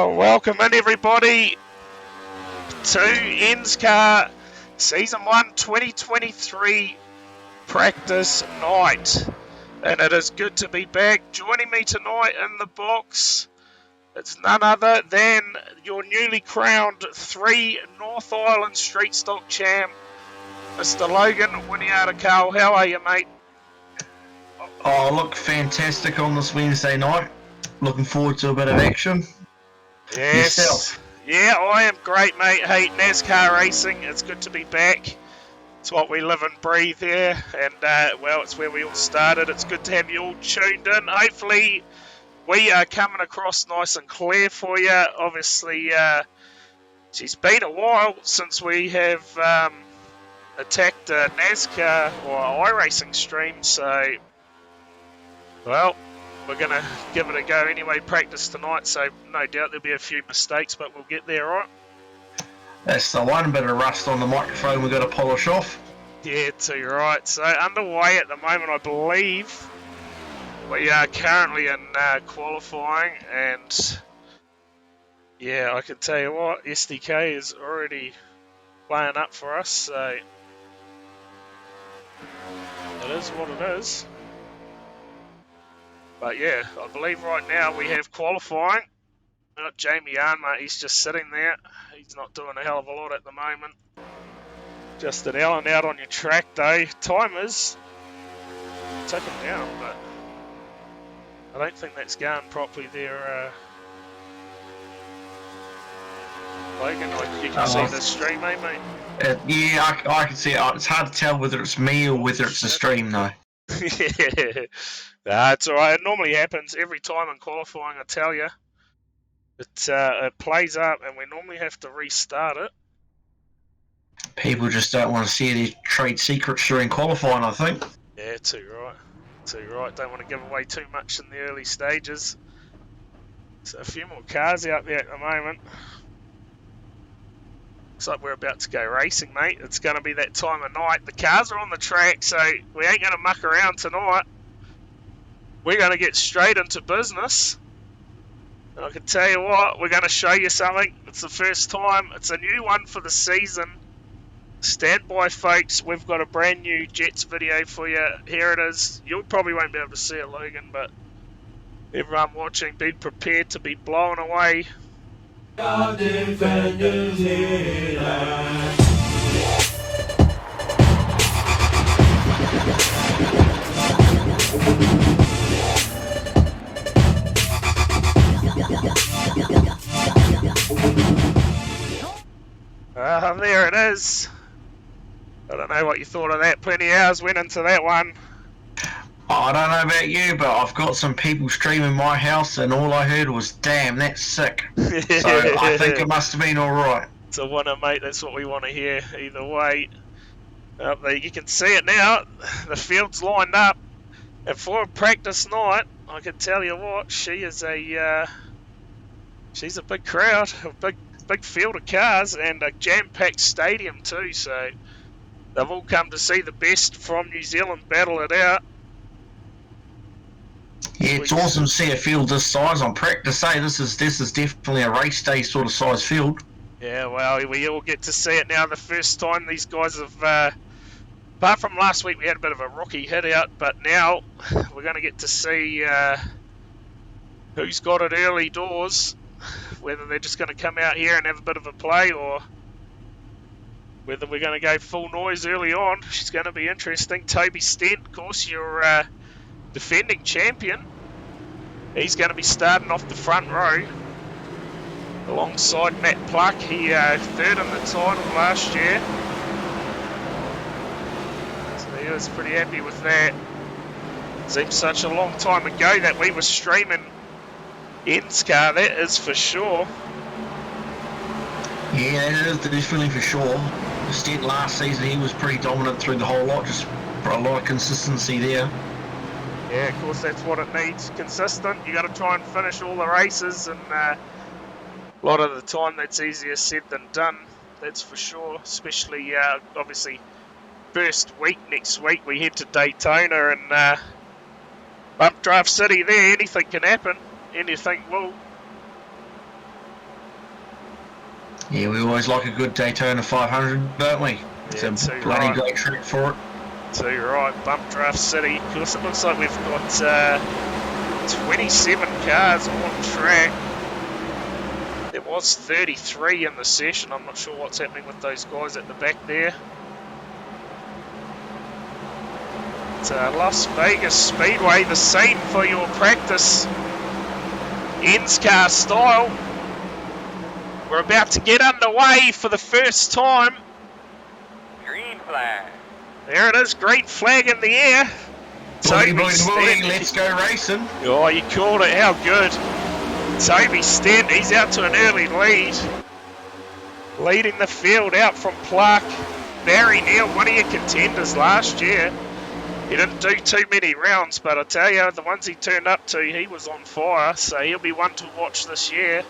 Welcome in everybody to ENSCAR Season 1 2023 Practice Night. And it is good to be back. Joining me tonight in the box, it's none other than your newly crowned 3 North Island Street Stock Champ, Mr. Logan Winiata. How are you, mate? Oh, look fantastic on this Wednesday night. Looking forward to a bit of action. Yes. Yourself? Yeah, I am great, mate. Hey, NASCAR racing, it's good to be back. It's what we live and breathe here, and well, it's where we all started. It's good to have you all tuned in. Hopefully, we are coming across nice and clear for you. Obviously, it's been a while since we have attacked a NASCAR or iRacing stream, so, well, we're going to give it a go anyway, practice tonight, so no doubt there'll be a few mistakes, but we'll get there, right? That's the one bit of rust on the microphone we've got to polish off. Yeah, too right. So underway at the moment, I believe. We are currently in qualifying, and yeah, I can tell you what, SDK is already playing up for us, so it is what it is. But yeah, I believe right now we have qualifying. Jamie Arnmer, he's just sitting there. He's not doing a hell of a lot at the moment. Just an Allen out on your track though. Timers ticking down, but I don't think that's going properly there. Logan, you can see the stream, mate. Yeah, I can see it. It's hard to tell whether it's me or whether it's the stream, though. Yeah, nah, it's alright. It normally happens every time in qualifying, I tell you. It plays up, and we normally have to restart it. People just don't want to see their trade secrets during qualifying, I think. Yeah, too right. Too right. Don't want to give away too much in the early stages. So a few more cars out there at the moment. Looks like we're about to go racing, mate. It's going to be that time of night. The cars are on the track, so we ain't going to muck around tonight. We're going to get straight into business. And I can tell you what, we're going to show you something. It's the first time. It's a new one for the season. Stand by, folks. We've got a brand new Jets video for you. Here it is. You probably won't be able to see it, Logan, but everyone watching, be prepared to be blown away. Defenders Zealand. There it is. I don't know what you thought of that. Plenty of hours went into that one. I don't know about you, but I've got some people streaming my house, and all I heard was, damn, that's sick. So I think it must have been alright. It's a winner, mate. That's what we want to hear. Either way. Up there, you can see it now. The field's lined up. And for a practice night, I can tell you what, she's a big crowd, a big field of cars, and a jam-packed stadium too. So they've all come to see the best from New Zealand battle it out. Yeah, it's awesome to see a field this size on practice day. This is definitely a race day sort of size field. Yeah, well, we all get to see it now. The first time these guys have, apart from last week, we had a bit of a rocky hit out, but now we're going to get to see who's got it early doors. Whether they're just going to come out here and have a bit of a play, or whether we're going to go full noise early on. It's going to be interesting. Toby Stent, of course, your defending champion. He's going to be starting off the front row alongside Matt Pluck. He third in the title last year, so he was pretty happy with that. Seems such a long time ago that we were streaming ENSCAR, that is for sure. Yeah, that is definitely for sure. Stent last season, he was pretty dominant through the whole lot, just for a lot of consistency there. Yeah, of course, that's what it needs. Consistent. You got to try and finish all the races, and a lot of the time that's easier said than done. That's for sure. Especially, obviously, first week next week we head to Daytona and Bump Draft City. There, anything can happen. Anything will. Yeah, we always like a good Daytona 500, don't we? It's a bloody great track for it. So you're right, Bump Draft City. Of course, it looks like we've got 27 cars on track. There was 33 in the session. I'm not sure what's happening with those guys at the back there. It's Las Vegas Speedway, the same for your practice ENSCAR style. We're about to get underway for the first time. Green flag. There it is, green flag in the air. Toby Stent, let's go racing. Oh, you called it, how good. Toby Stent, he's out to an early lead. Leading the field out from Pluck. Barry Neal, one of your contenders last year. He didn't do too many rounds, but I tell you, the ones he turned up to, he was on fire, so he'll be one to watch this year.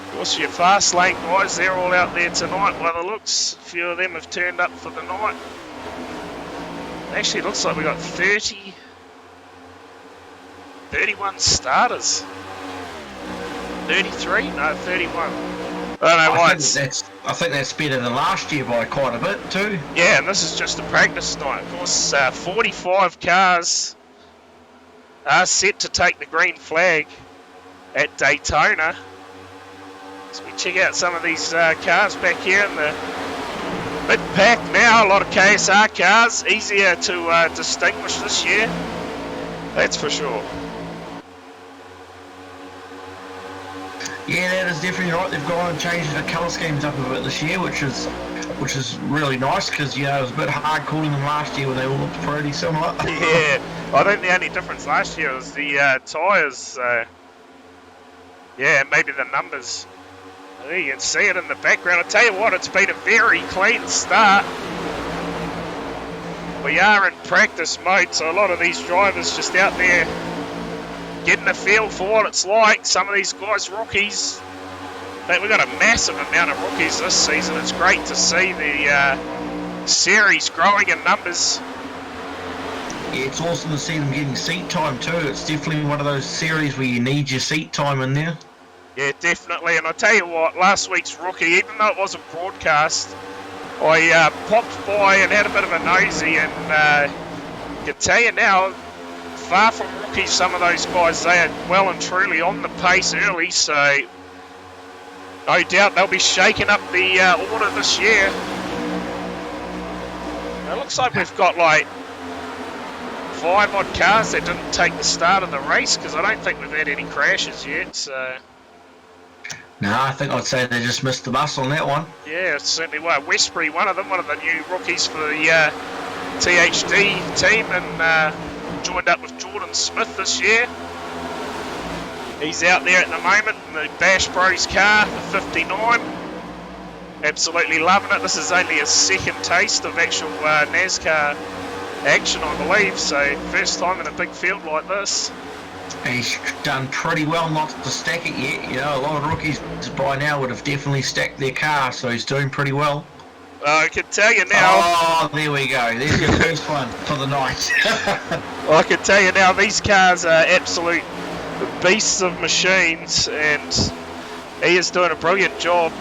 Of course, your fast lane guys, they're all out there tonight by the looks. A few of them have turned up for the night. Actually, it looks like we got 31 starters. 33? No, 31. I don't know why I think that's better than last year by quite a bit too. Yeah, and this is just a practice night. Of course, 45 cars are set to take the green flag at Daytona. So we check out some of these cars back here in the mid-pack now. A lot of KSR cars, easier to distinguish this year. That's for sure. Yeah, that is definitely right. They've gone and changed the colour schemes up a bit this year, which is really nice because it was a bit hard calling them last year when they all looked pretty similar. Yeah, I think the only difference last year was the tyres. Yeah, maybe the numbers. There you can see it in the background. I tell you what, it's been a very clean start. We are in practice mode, so a lot of these drivers just out there getting a feel for what it's like. Some of these guys, rookies. I think we've got a massive amount of rookies this season. It's great to see the series growing in numbers. Yeah, it's awesome to see them getting seat time too. It's definitely one of those series where you need your seat time in there. Yeah, definitely. And I tell you what, last week's rookie, even though it wasn't broadcast, I popped by and had a bit of a nosy, and I can tell you now, far from rookies, some of those guys, they are well and truly on the pace early, so no doubt they'll be shaking up the order this year. It looks like we've got like 5 odd cars that didn't take the start of the race, because I don't think we've had any crashes yet, so... No, I think I'd say they just missed the bus on that one. Yeah, certainly. Well, Westbury, one of the new rookies for the THD team, and joined up with Jordan Smith this year. He's out there at the moment in the Bash Bros car for 59. Absolutely loving it. This is only his second taste of actual NASCAR action, I believe, so first time in a big field like this. He's done pretty well not to stack it yet. You know, a lot of rookies by now would have definitely stacked their car, so he's doing pretty well. I can tell you now. Oh, there we go. There's your first one for the night. I can tell you now, these cars are absolute beasts of machines, and he is doing a brilliant job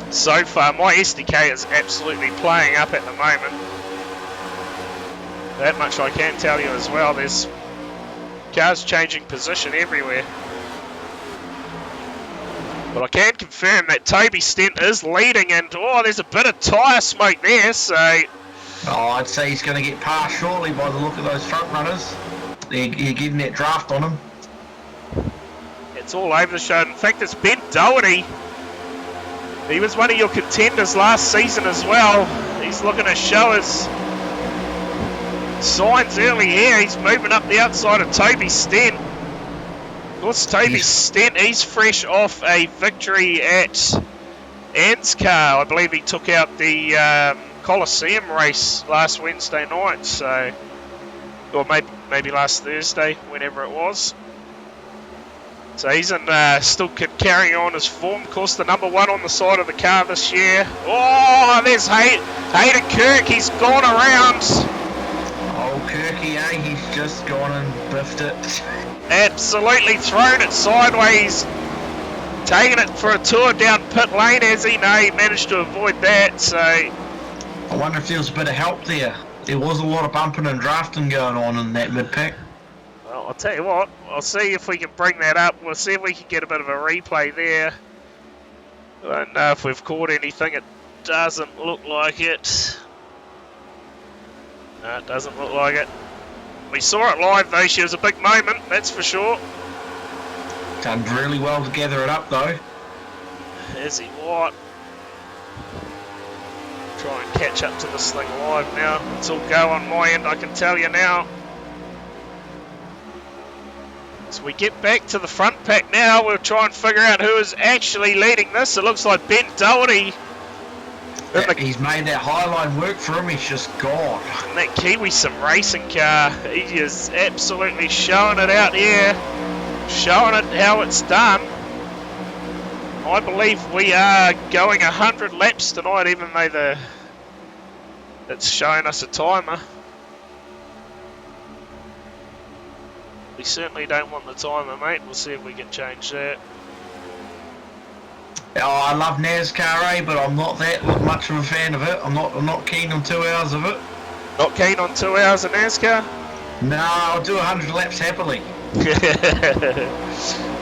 so far. My SDK is absolutely playing up at the moment. That much I can tell you as well. There's cars changing position everywhere. But I can confirm that Toby Stent is leading, and oh, there's a bit of tyre smoke there, so... Oh, I'd say he's going to get past shortly by the look of those front runners. They're getting that draft on him. It's all over the show. In fact, it's Ben Doherty. He was one of your contenders last season as well. He's looking to show us signs early here. He's moving up the outside of Toby Stent. Of course, Toby Stent, he's fresh off a victory at ENSCAR. I believe he took out the Coliseum race last Wednesday night, so, or maybe last Thursday, whenever it was. So he's still carrying on his form. Of course, the number 1 on the side of the car this year. Oh, there's Hayden Kirk. He's gone around. Oh, Kirky, eh? He's just gone and biffed it. Absolutely thrown it sideways. Taking it for a tour down pit lane, as he managed to avoid that. So I wonder if there was a bit of help there. There was a lot of bumping and drafting going on in that mid-pack. Well, I'll tell you what, I'll see if we can bring that up. We'll see if we can get a bit of a replay there. I don't know if we've caught anything. It doesn't look like it. No, it doesn't look like it. We saw it live though. She was a big moment, that's for sure. Done really well to gather it up though. Is he what? Try and catch up to this thing live now. It's all go on my end, I can tell you now. So we get back to the front pack now. We'll try and figure out who is actually leading this. It looks like Ben Doherty. He's made that highline work for him. He's just gone. And that Kiwi Sim racing car, he is absolutely showing it out here. Showing it how it's done. I believe we are going 100 laps tonight, even though it's showing us a timer. We certainly don't want the timer, mate. We'll see if we can change that. Oh, I love NASCAR, but I'm not that much of a fan of it. I'm not keen on 2 hours of it. Not keen on 2 hours of NASCAR? No, I'll do 100 laps happily.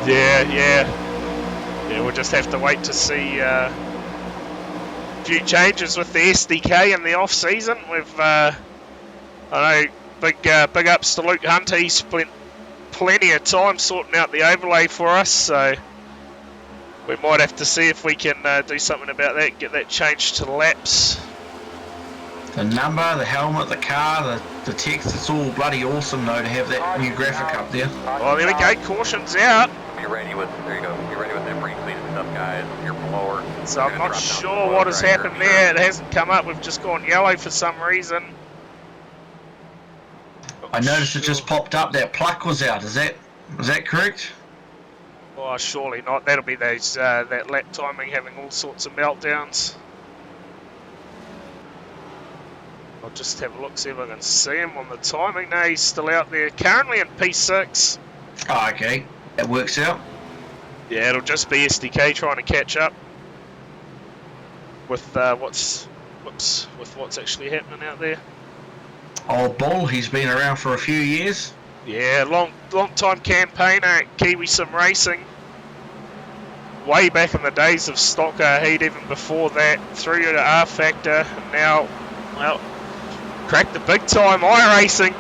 Yeah. Yeah, we'll just have to wait to see a few changes with the SDK in the off season. We've, I know, big ups to Luke Hunter. He spent plenty of time sorting out the overlay for us, so we might have to see if we can do something about that, get that changed to laps. The number, the helmet, the car, the text, it's all bloody awesome though to have that new graphic up there. Oh, there we go, caution's out. Be ready with, there you go, be ready with that brake clean and stuff, guys. You're blower. So I'm not sure what has happened there. It hasn't come up. We've just gone yellow for some reason. I noticed it just popped up, that pluck was out, is that correct? Oh, surely not. That'll be those that lap timing having all sorts of meltdowns. I'll just have a look, see if I can see him on the timing. No, he's still out there. Currently in P6. Oh, okay. That works out. Yeah, it'll just be SDK trying to catch up with what's actually happening out there. Old Bull, he's been around for a few years. Yeah, long time campaigner at Kiwi Sim Racing. Way back in the days of Stocker Heat, even before that, through to R Factor, and now, well, cracked the big time iRacing,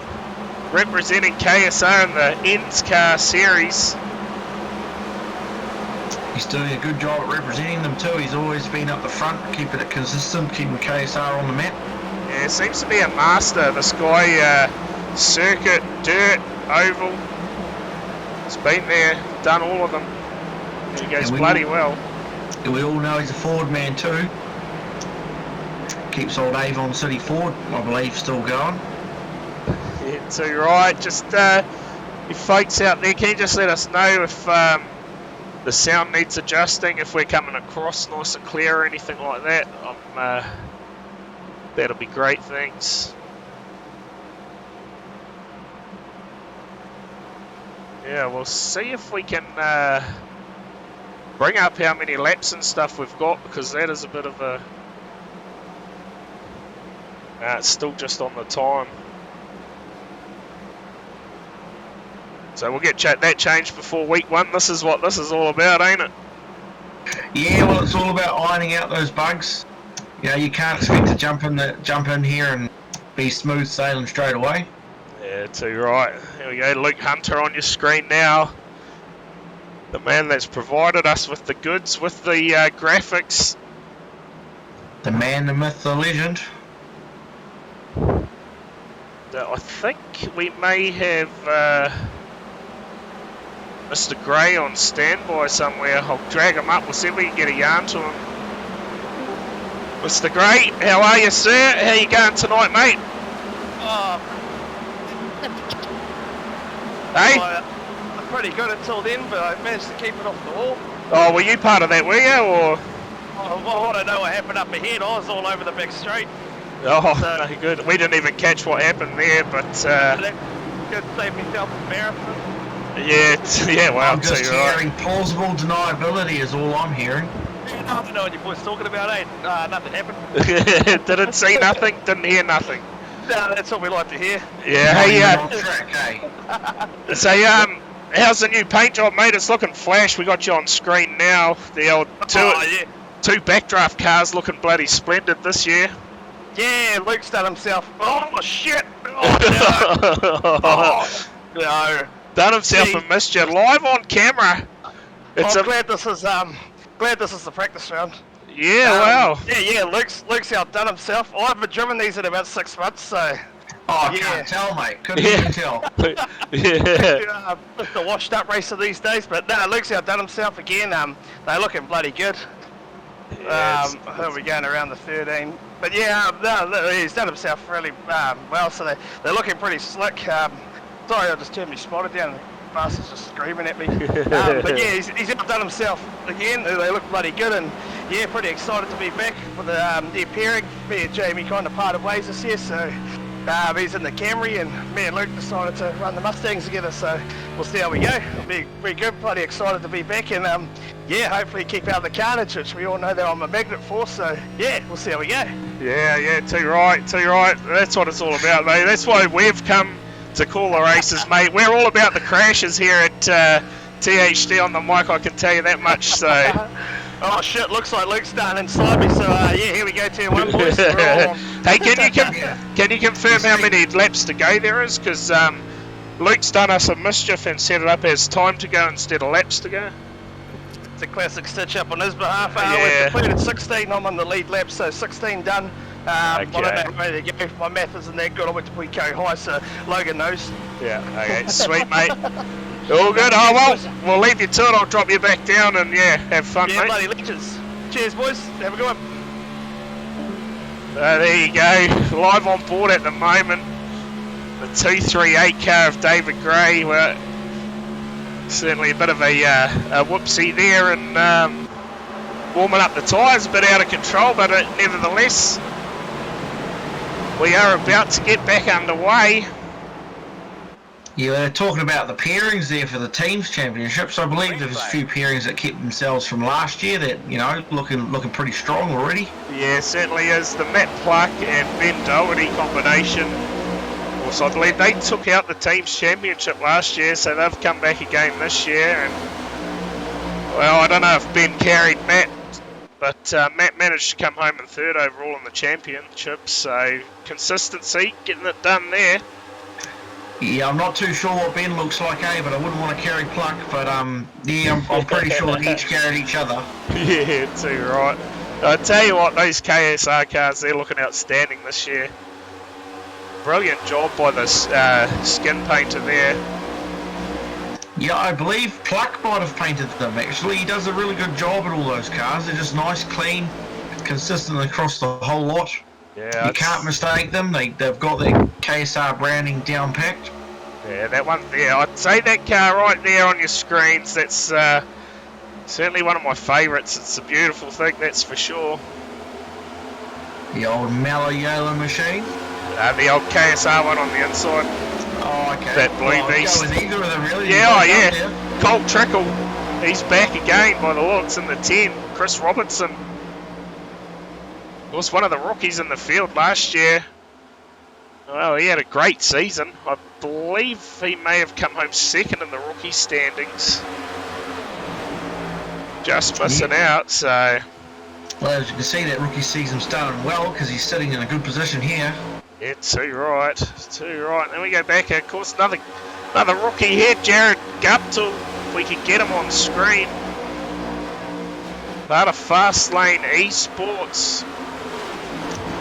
representing KSR in the ENSCAR series. He's doing a good job at representing them too. He's always been up the front, keeping it consistent, keeping KSR on the map. Yeah, seems to be a master. This guy, circuit, dirt, oval, he's been there, done all of them. He goes bloody well. And we all know he's a Ford man too. Keeps old Avon City Ford, I believe, still going. Yeah, too right. Just you folks out there, can you just let us know if the sound needs adjusting, if we're coming across nice and clear or anything like that? That'll be great, thanks. Yeah, we'll see if we can bring up how many laps and stuff we've got, because that is a bit of a... it's still just on the time. So we'll get that changed before week 1. This is what this is all about, ain't it? Yeah, well, it's all about ironing out those bugs. You know, you can't expect to jump in here and be smooth sailing straight away. Yeah, too right. Here we go, Luke Hunter on your screen now. The man that's provided us with the goods, with the graphics. The man, the myth, the legend. I think we may have Mr. Gray on standby somewhere. I'll drag him up. We'll see if we can get a yarn to him. Mr. Gray, how are you, sir? How you going tonight, mate? Hey? I'm pretty good until then, but I managed to keep it off the wall. Oh, were you part of that, were you, or? I don't know what happened up ahead. I was all over the back straight. Oh, no, good. We didn't even catch what happened there, but... That could save me self-embarrassment. Yeah, well, I'm just hearing plausible deniability is all I'm hearing. I don't know what you boys talking about, eh? Nothing happened. Didn't see nothing, didn't hear nothing. No, that's what we like to hear. Yeah, Hey, hey, on track, hey. so, how's the new paint job, mate? It's looking flash. We got you on screen now. The old two backdraft cars looking bloody splendid this year. Yeah, Luke's done himself. Oh, shit! Oh, no. Done himself and missed you live on camera. I'm glad this is the practice round. Yeah, wow. Yeah, Luke's outdone himself. I haven't driven these in about 6 months, so... Oh, I can't tell, mate. Couldn't even tell. Yeah. It's the washed up racer these days, but no, Luke's outdone himself again. They're looking bloody good. Yes. Who are we going around the 13? But yeah, no, he's done himself really well, so they're looking pretty slick. Sorry, I just turned my spotter down and the bastard's just screaming at me. But yeah, he's outdone himself again. They look bloody good, and yeah, pretty excited to be back with the pairing. Me and Jamie kind of parted ways this year, so he's in the Camry, and me and Luke decided to run the Mustangs together, so we'll see how we go. It'll be pretty good, bloody excited to be back, and yeah, hopefully keep out the carnage, which we all know that I'm a magnet for, so yeah, we'll see how we go. Yeah, too right. That's what it's all about, mate. That's why we've come to call the races, mate. We're all about the crashes here at THD on the mic, I can tell you that much. So. Oh shit, looks like Luke's down inside me, so yeah, here we go, turn 1, boys. We're all on. Hey, can you confirm how many laps to go there is? Because Luke's done us a mischief and set it up as time to go instead of laps to go. It's a classic stitch up on his behalf. Yeah. We've completed 16, I'm on the lead lap, so 16 done. Okay. I don't know where to go. My math isn't that good. I went to Pico High, so Logan knows. Yeah, okay, sweet, mate. All good. Oh, well, we'll leave you to it. I'll drop you back down and, yeah, have fun, Yeah, mate. bloody legends. Cheers, boys. Have a good one. There you go. Live on board at the moment. The 238 car of David Gray. Well, certainly a bit of a whoopsie there and warming up the tyres. A bit out of control, but nevertheless, we are about to get back underway. Yeah, they're talking about the pairings there for the teams championships. I believe there's a few pairings that kept themselves from last year that, you know, looking pretty strong already. Yeah, certainly is. The Matt Pluck and Ben Doherty combination. Also, I believe they took out the teams championship last year, so they've come back again this year. And well, I don't know if Ben carried Matt, but Matt managed to come home in third overall in the championship. So consistency, getting it done there. Yeah, I'm not too sure what Ben looks like, but I wouldn't want to carry Pluck. But yeah, I'm pretty sure they each carried each other. Yeah, too right. I tell you what, those KSR cars, they're looking outstanding this year. Brilliant job by the skin painter there. Yeah, I believe Pluck might have painted them, actually. He does a really good job at all those cars. They're just nice, clean, consistent across the whole lot. Yeah, you can't mistake them. They've got their KSR branding down packed. Yeah, that one there. I'd say that car right there on your screens, that's certainly one of my favourites. It's a beautiful thing, that's for sure. The old Malayola machine? The old KSR one on the inside. Oh, okay. That blue beast. Go with either of them, really. Yeah, oh yeah. Colt Trickle, he's back again by the looks in the 10. Chris Robertson was one of the rookies in the field last year. Well, he had a great season. I believe he may have come home second in the rookie standings. Just missing out, so... Well, as you can see, that rookie season's starting well because he's sitting in a good position here. Yeah, too right. Too right. Then we go back, of course, another rookie here, Jared Guptill. If we could get him on screen. Part of Fast Lane Esports.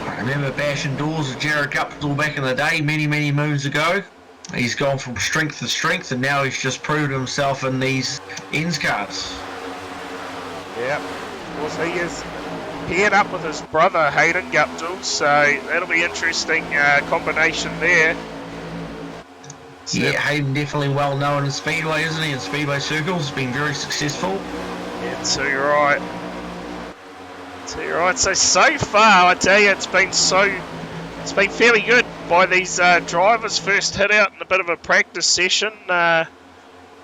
I remember bashing doors with Jared Guptill back in the day, many moons ago. He's gone from strength to strength, and now he's just proved himself in these ENSCARs. Yep. Of course, he is paired up with his brother Hayden Guptill, so that'll be interesting combination there. Yeah, Hayden definitely well known in Speedway, isn't he? In Speedway circles, been very successful. Yeah, too right. Too right. So far, I tell you, it's been fairly good by these drivers. First hit out in a bit of a practice session.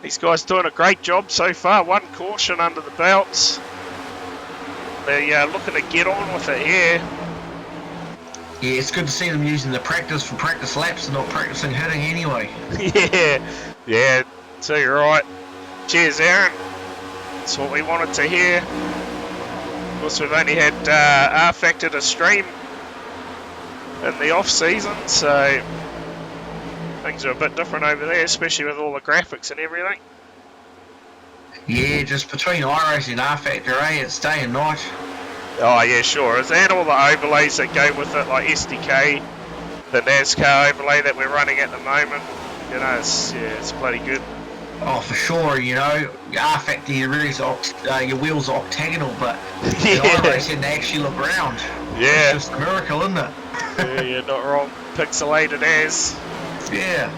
These guys doing a great job so far. One caution under the belts. They're looking to get on with it here. Yeah, it's good to see them using the practice for practice laps and not practicing hitting anyway. yeah, too right. Cheers, Aaron. That's what we wanted to hear. Of course, we've only had R-Factor to stream in the off-season, so things are a bit different over there, especially with all the graphics and everything. Yeah, just between iRacing and R-Factor, it's day and night. Oh yeah, sure. And all the overlays that go with it, like SDK, the NASCAR overlay that we're running at the moment. You know, it's bloody good. Oh, for sure, you know, R-Factor, your wheels are octagonal, but Yeah. in iRacing they actually look round. Yeah. It's just a miracle, isn't it? Yeah, you're not wrong. Pixelated as. Yeah.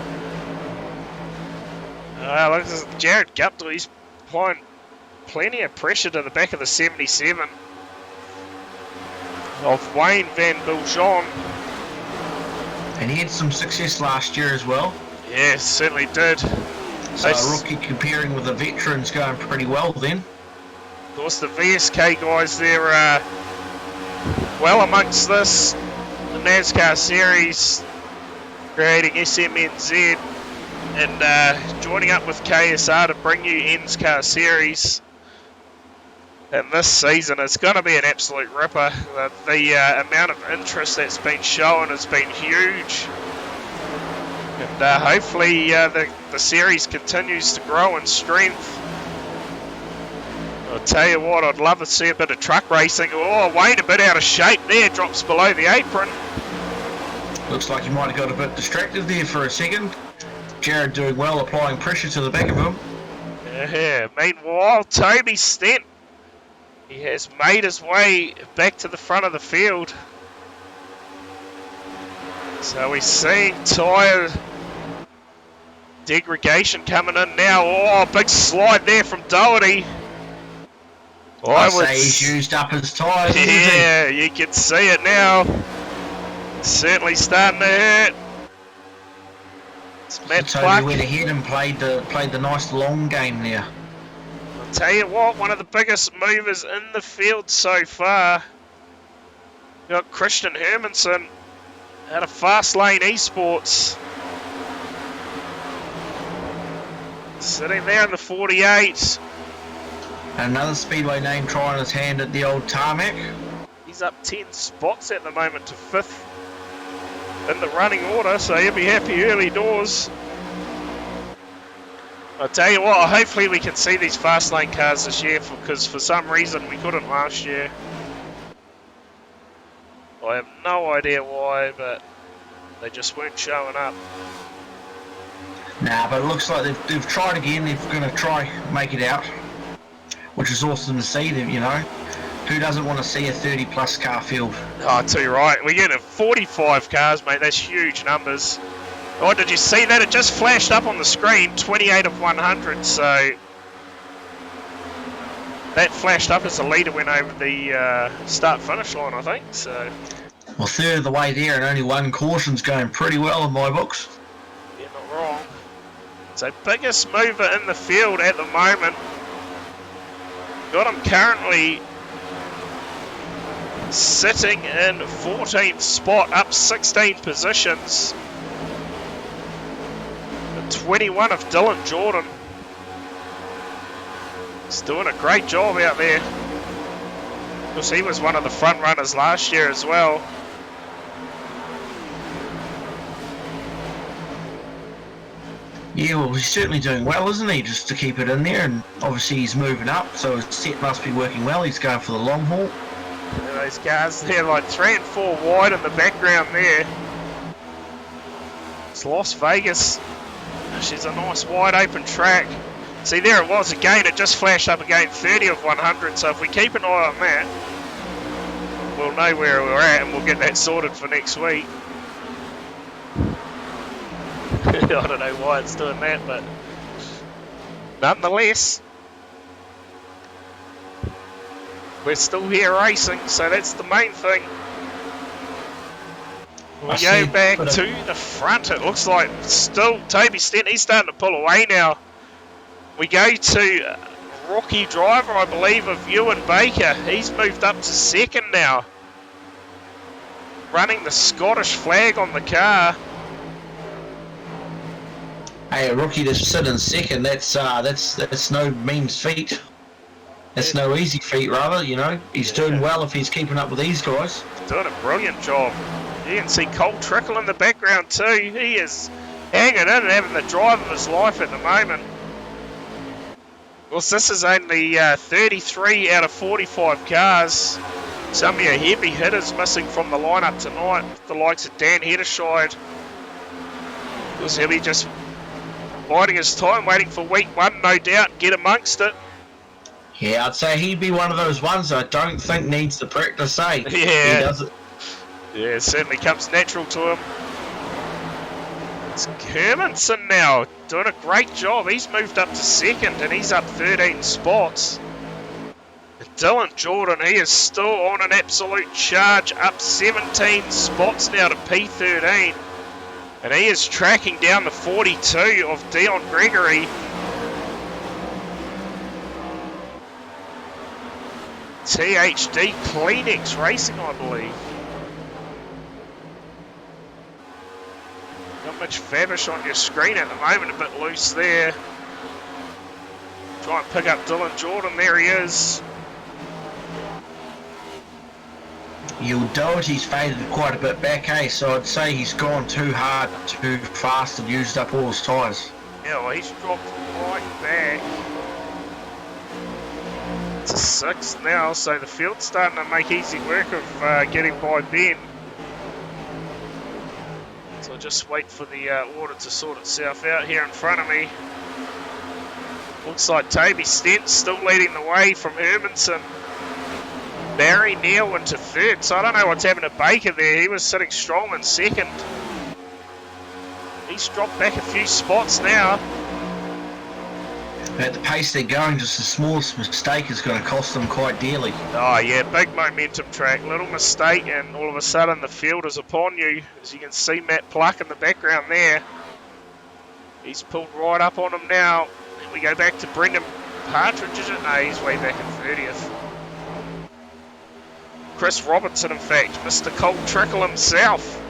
Look at this. Jared Guptill, he's applying plenty of pressure to the back of the 77 of Wayne Van Biljon. And he had some success last year as well. Yeah, certainly did. So a rookie comparing with the veterans going pretty well then. Of course, the VSK guys, they're well amongst this. The NASCAR series, creating SMNZ. and joining up with KSR to bring you ENSCAR Series. And this season is going to be an absolute ripper. The amount of interest that's been shown has been huge. And hopefully the series continues to grow in strength. I'll tell you what, I'd love to see a bit of truck racing. Oh, Wayne a bit out of shape there, drops below the apron. Looks like he might have got a bit distracted there for a second. Jared doing well, applying pressure to the back of him. Yeah, meanwhile, Toby Stent, he has made his way back to the front of the field. So we're seeing tyre degradation coming in now. Oh, big slide there from Doherty. I would say he's used up his tyres. Yeah, you can see it now. Certainly starting to hurt. It's Matt Toby Clark. went ahead and played the nice long game there. I'll tell you what, one of the biggest movers in the field so far. You got Christian Hermanson out of Fast Lane Esports. Sitting there in the 48. Another Speedway name trying his hand at the old tarmac. He's up 10 spots at the moment to 5th in the running order, so he'll be happy early doors. I'll tell you what, hopefully we can see these fast lane cars this year, because for some reason we couldn't last year. I have no idea why, but they just weren't showing up. Nah, but it looks like they've tried again. They're going to try make it out, which is awesome to see them, you know. Who doesn't want to see a 30 plus car field? Oh, I tell you right, we're getting 45 cars, mate. That's huge numbers. Oh, did you see that? It just flashed up on the screen, 28 of 100, so that flashed up as the leader went over the start-finish line, I think. So, well, third of the way there and only one caution's going pretty well in my books. you're not wrong. So, biggest mover in the field at the moment. Got him currently sitting in 14th spot, up 16 positions. 21 of Dylan Jordan. He's doing a great job out there. Of course, he was one of the front runners last year as well. Yeah, well, he's certainly doing well, isn't he? Just to keep it in there, and obviously he's moving up, so his set must be working well. He's going for the long haul. Those cars there, like 3 and 4 wide in the background there. It's Las Vegas. She's a nice wide open track. See, there it was again. It just flashed up again, 30 of 100. So if we keep an eye on that, we'll know where we're at, and we'll get that sorted for next week. I don't know why it's doing that, but nonetheless, we're still here racing, so that's the main thing. We go back to the front. It looks like still Toby Stent, he's starting to pull away now. We go to rookie driver, I believe, of Ewan Baker. He's moved up to second now, running the Scottish flag on the car. Hey, a rookie to sit in second, that's no mean feat. That's no easy feat, rather, you know. He's doing well if he's keeping up with these guys. Doing a brilliant job. You can see Cole Trickle in the background too. He is hanging in and having the drive of his life at the moment. Of course, this is only 33 out of 45 cars. Some of your heavy hitters missing from the lineup tonight. The likes of Dan Hedderscheid. Of course, he'll be just biding his time, waiting for week 1, no doubt, get amongst it. Yeah, I'd say he'd be one of those ones I don't think needs the practice, eh? Yeah. He does it. Yeah, it certainly comes natural to him. It's Hermanson now, doing a great job. He's moved up to second and he's up 13 spots. And Dylan Jordan, he is still on an absolute charge, up 17 spots now to P13. And he is tracking down the 42 of Dion Gregory. THD Kleenex Racing, I believe. Not much Fabish on your screen at the moment, a bit loose there. Try and pick up Dylan Jordan, there he is. You'll do it, he's faded quite a bit back, eh? So I'd say he's gone too hard, too fast and used up all his tyres. Yeah, well, he's dropped right back to 6th now, so the field's starting to make easy work of getting by Ben. So I'll just wait for the order to sort itself out here in front of me. Looks like Toby Stent's still leading the way from Hermanson. Barry Neal into 3rd, so I don't know what's happened to Baker there. He was sitting strong in 2nd. He's dropped back a few spots now. At the pace they're going, just the smallest mistake is going to cost them quite dearly. Oh yeah, big momentum track. Little mistake and all of a sudden the field is upon you. As you can see Matt Pluck in the background there. He's pulled right up on him now. And we go back to Brendan Partridge, is it? No, he's way back in 30th. Chris Robinson, in fact, Mr. Colt Trickle himself,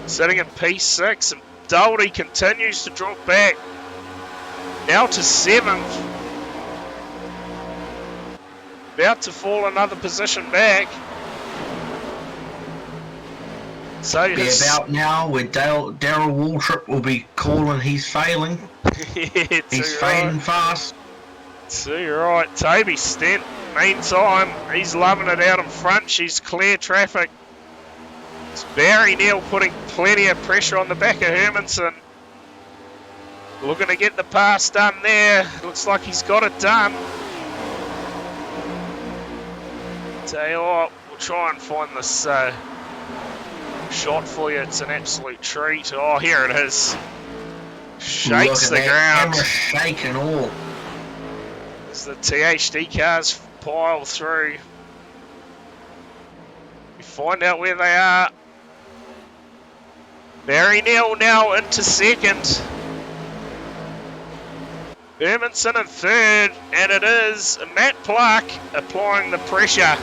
sitting in P6, and Doherty continues to drop back, now to 7th, about to fall another position back. So Be about now where Daryl Waltrip will be calling he's failing. Yeah, he's fading fast. Too right, Toby Stent. Meantime, he's loving it out in front. She's clear traffic. It's Barry Neal putting plenty of pressure on the back of Hermanson. Looking to get the pass done there. Looks like he's got it done. Tell you what, we'll try and find this shot for you. It's an absolute treat. Oh, here it is. Shakes the ground. Camera shake and all. As the THD cars pile through. We find out where they are. Barry Neal now into 2nd. Hermanson in 3rd, and it is Matt Pluck applying the pressure,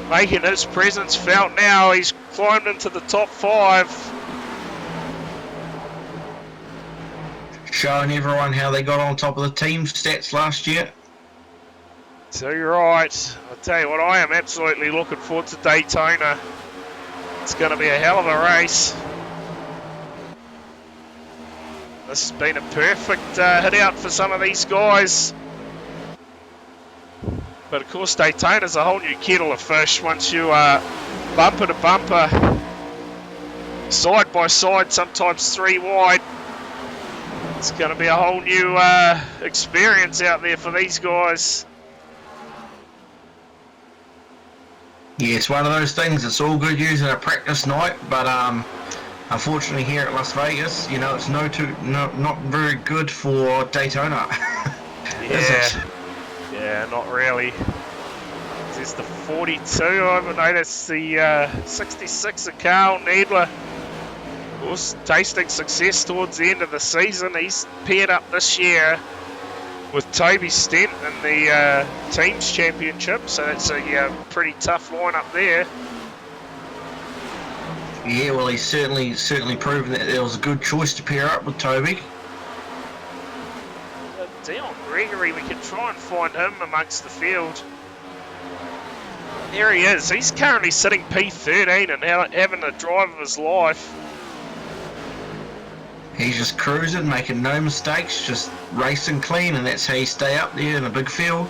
making his presence felt now. He's climbed into the top 5. Showing everyone how they got on top of the team stats last year. So you're right. I'll tell you what, I am absolutely looking forward to Daytona. It's going to be a hell of a race. This has been a perfect hit out for some of these guys. But of course Daytona's a whole new kettle of fish once you are bumper to bumper, side by side, sometimes 3 wide. It's going to be a whole new experience out there for these guys. Yeah, it's one of those things. It's all good using a practice night, but unfortunately here at Las Vegas, you know, it's not very good for Daytona. Yeah, not really. There's the 42. I know that's the 66 of Carl Needler. Of course, tasting success towards the end of the season. He's paired up this year with Toby Stent in the Teams Championship, so that's a pretty tough lineup there. Yeah, well, he's certainly proven that it was a good choice to pair up with Toby. Dion Gregory, we could try and find him amongst the field. There he is. He's currently sitting P13 and having the drive of his life. He's just cruising, making no mistakes, just racing clean, and that's how you stay up there in a big field.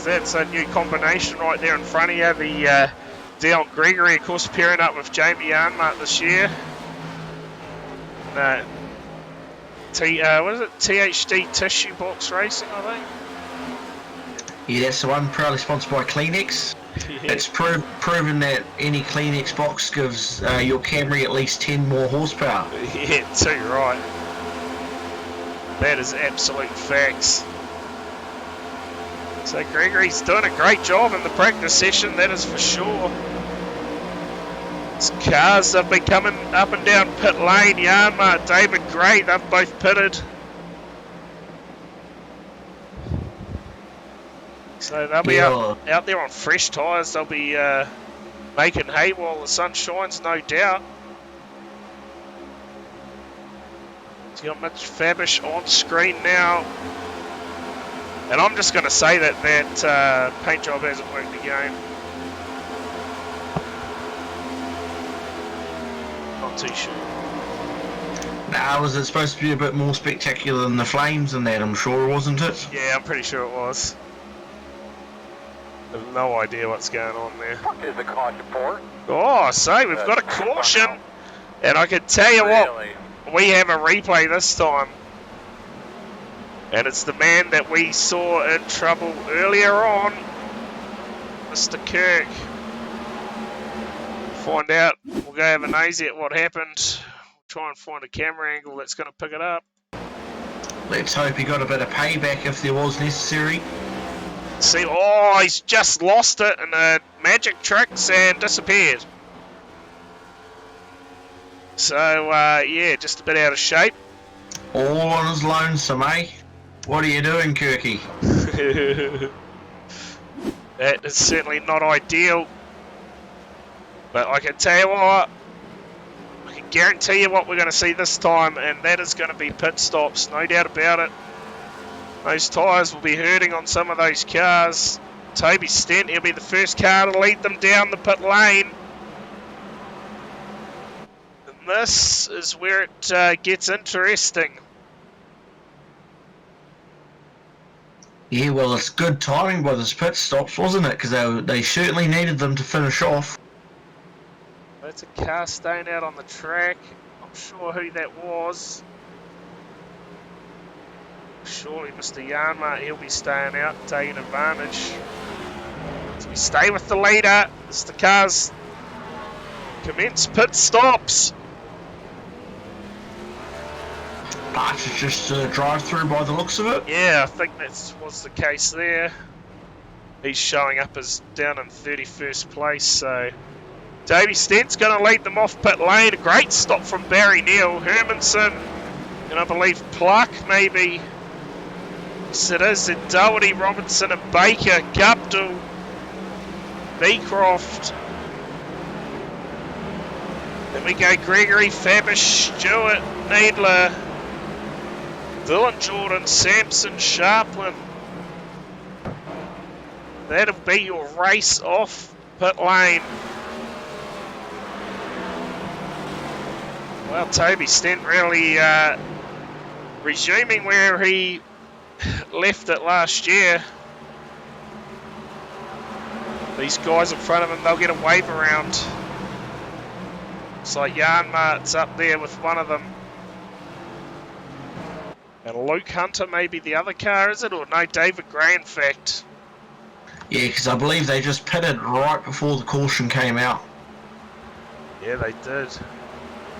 That's a new combination right there in front of you. The Dion Gregory, of course, pairing up with Jamie Yarnmark this year. What is it? THD Tissue Box Racing, I think. Yeah, that's the one, proudly sponsored by Kleenex. Yeah. It's proven that any Kleenex box gives your Camry at least 10 more horsepower. Yeah, too right. That is absolute facts. So Gregory's doing a great job in the practice session, that is for sure. These cars have been coming up and down pit lane. Yarnmark, David Gray, they've both pitted. So they'll be out there on fresh tyres. They'll be making hay while the sun shines, no doubt. He's got Mitch Fabish on screen now. And I'm just going to say that paint job hasn't worked again. Not too sure. Now, was it supposed to be a bit more spectacular than the flames and that? I'm sure, wasn't it? Yeah, I'm pretty sure it was. I have no idea what's going on there. What is the caution for? Oh, so we've got a caution. And I can tell you what, we have a replay this time. And it's the man that we saw in trouble earlier on, Mr. Kirk. Find out, we'll go have a nosy at what happened. Try and find a camera angle that's going to pick it up. Let's hope he got a bit of payback if there was necessary. See, oh, he's just lost it in a magic tricks and disappeared. So, yeah, just a bit out of shape. All on his lonesome, eh? What are you doing, Kirky? That is certainly not ideal. But I can tell you what, I can guarantee you what we're going to see this time, and that is going to be pit stops, no doubt about it. Those tyres will be hurting on some of those cars. Toby Stent, he'll be the first car to lead them down the pit lane. And this is where it gets interesting. Yeah, well, it's good timing by those pit stops, wasn't it? Because they certainly needed them to finish off. That's a car staying out on the track. Not sure who that was. Surely Mr. Yarnmart, he'll be staying out, taking advantage. So we stay with the leader as the cars commence pit stops. Archer's just drive through by the looks of it. Yeah, I think that was the case there. He's showing up as down in 31st place, so Davey Stent's going to lead them off pit lane. A great stop from Barry Neal, Hermanson, and I believe Pluck maybe. Yes, it is. And Doherty, Robinson, and Baker, Guptill, Beecroft. Then we go Gregory, Fabish, Stewart, Needler, Dylan Jordan, Sampson, Sharplin. That'll be your race off pit lane. Well, Toby Stent really resuming where he left it last year. These guys in front of him, they'll get a wave around. Looks like Yarnmart's up there with one of them. And Luke Hunter may be the other car, is it? Or no, David Gray, in fact. Yeah, because I believe they just pitted right before the caution came out. Yeah, they did.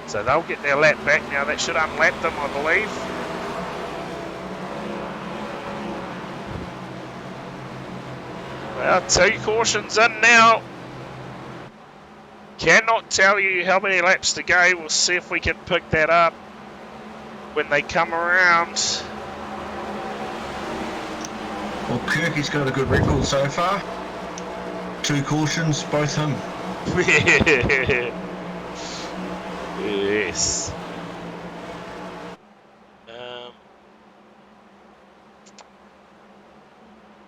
So they'll get their lap back now. That should unlap them, I believe. Well, 2 cautions in now. Cannot tell you how many laps to go. We'll see if we can pick that up when they come around. Well, Kirky's got a good record so far. 2 cautions, both him. Yes.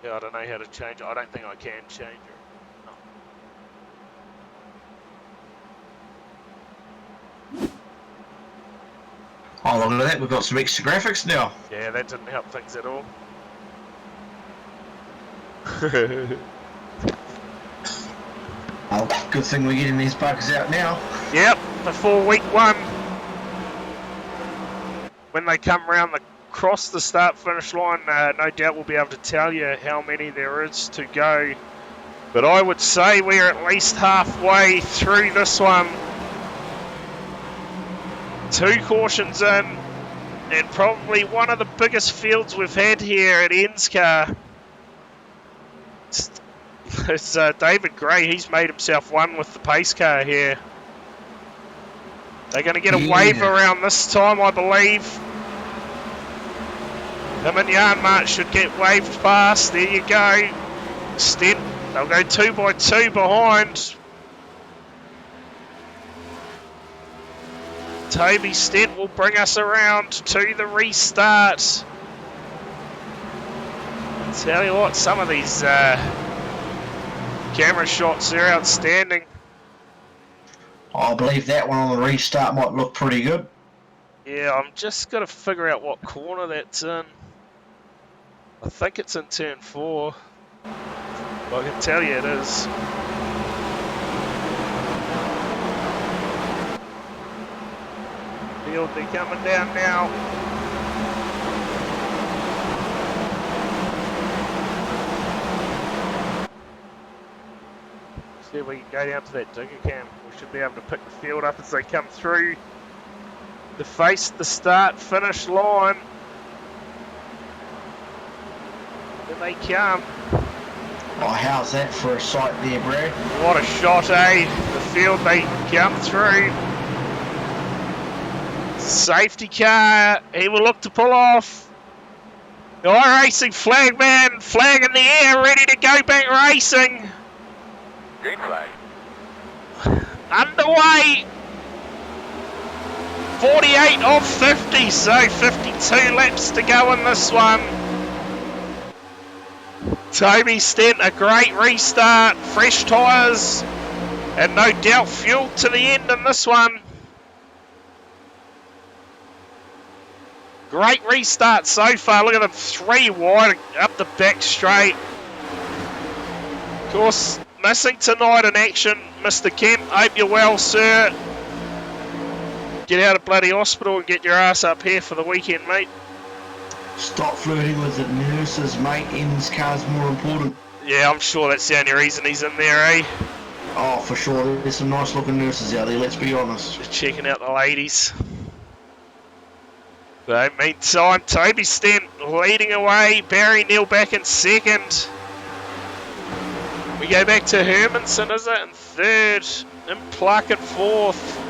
Yeah, I don't know how to change it. I don't think I can change it. No. Oh, look at that, we've got some extra graphics now. Yeah, that didn't help things at all. Oh, good thing we're getting these buggers out now. Yep, before week 1. When they come round across the start-finish line, no doubt we'll be able to tell you how many there is to go. But I would say we're at least halfway through this one. 2 cautions in, and probably one of the biggest fields we've had here at ENSCAR. It's David Gray. He's made himself one with the pace car here. They're going to get a wave around this time, I believe. Him and Yarnmart should get waved past. There you go. Stent, they'll go 2 by 2 behind. Toby Stent will bring us around to the restart. Tell you what, some of these camera shots are outstanding. I believe that one on the restart might look pretty good. Yeah, I'm just got to figure out what corner that's in. I think it's in turn 4. Well, I can tell you it is. Field, they're coming down now. See if we can go down to that digger cam. We should be able to pick the field up as they come through to face the start-finish line. Here they come. Oh, how's that for a sight there, Brad? What a shot, eh? The field they come through. Safety car, he will look to pull off. The iRacing flagman, flag in the air, ready to go back racing. Green flag. Underway. 48 of 50, so 52 laps to go in this one. Toby Stent, a great restart, fresh tyres, and no doubt fuel to the end in this one. Great restart so far. Look at them, 3 wide up the back straight. Of course, missing tonight in action, Mr. Kemp. Hope you're well, sir. Get out of bloody hospital and get your ass up here for the weekend, mate. Stop flirting with the nurses, mate. ENSCAR's more important. Yeah, I'm sure that's the only reason he's in there, eh? Oh, for sure. There's some nice looking nurses out there, let's be honest. Just checking out the ladies. So, meantime, Toby Stent leading away. Barry Neal back in second. We go back to Hermanson, is it? In third. And Pluck in fourth.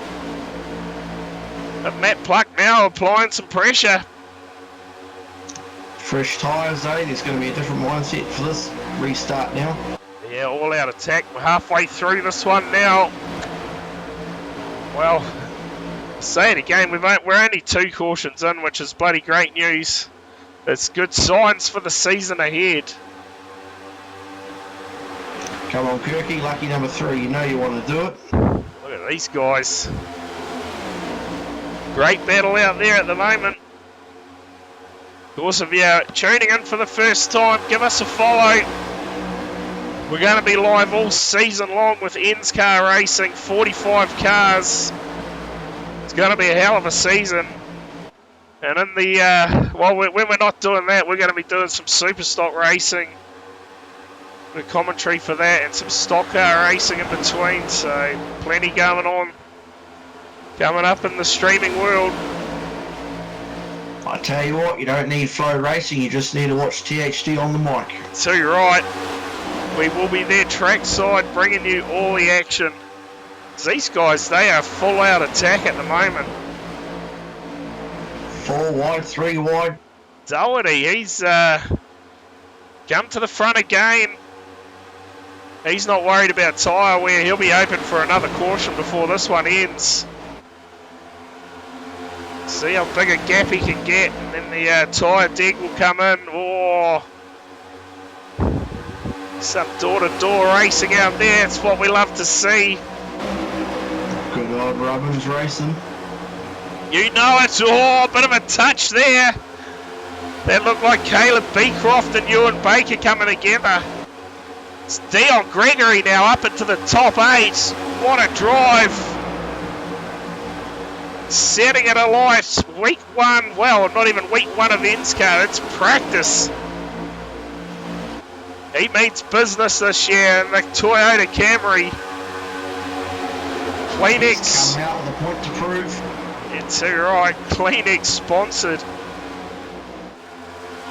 But Matt Pluck now applying some pressure. Fresh tyres, eh? There's going to be a different mindset for this restart now. Yeah, all out attack. We're halfway through this one now. Well, say it again, we're only 2 cautions in, which is bloody great news. It's good signs for the season ahead. Come on, Kirky, lucky number 3. You know you want to do it. Look at these guys. Great battle out there at the moment. Of course, if you're tuning in for the first time, give us a follow. We're going to be live all season long with ENSCAR Racing, 45 cars. It's going to be a hell of a season. And in the, when we're not doing that, we're going to be doing some super stock racing. The commentary for that and some stock car racing in between. So plenty going on. Coming up in the streaming world. I tell you what, you don't need flow racing, you just need to watch THD on the mic. Too right. We will be there trackside bringing you all the action. These guys, they are full out attack at the moment. 4 wide, 3 wide. Doherty, he's come to the front again. He's not worried about tyre wear. He'll be open for another caution before this one ends. See how big a gap he can get, and then the tyre dig will come in. Oh, some door-to-door racing out there. It's what we love to see. Good old Robbins racing. You know it. Oh, a bit of a touch there. That looked like Caleb Beecroft and Ewan Baker coming together. It's Dion Gregory now up into the top 8. What a drive. Setting it alight. Week 1. Well, not even week 1 of ENSCAR. It's practice. He means business this year in the Toyota Camry. Kleenex. Come out with a point to prove. It's too right. Kleenex sponsored.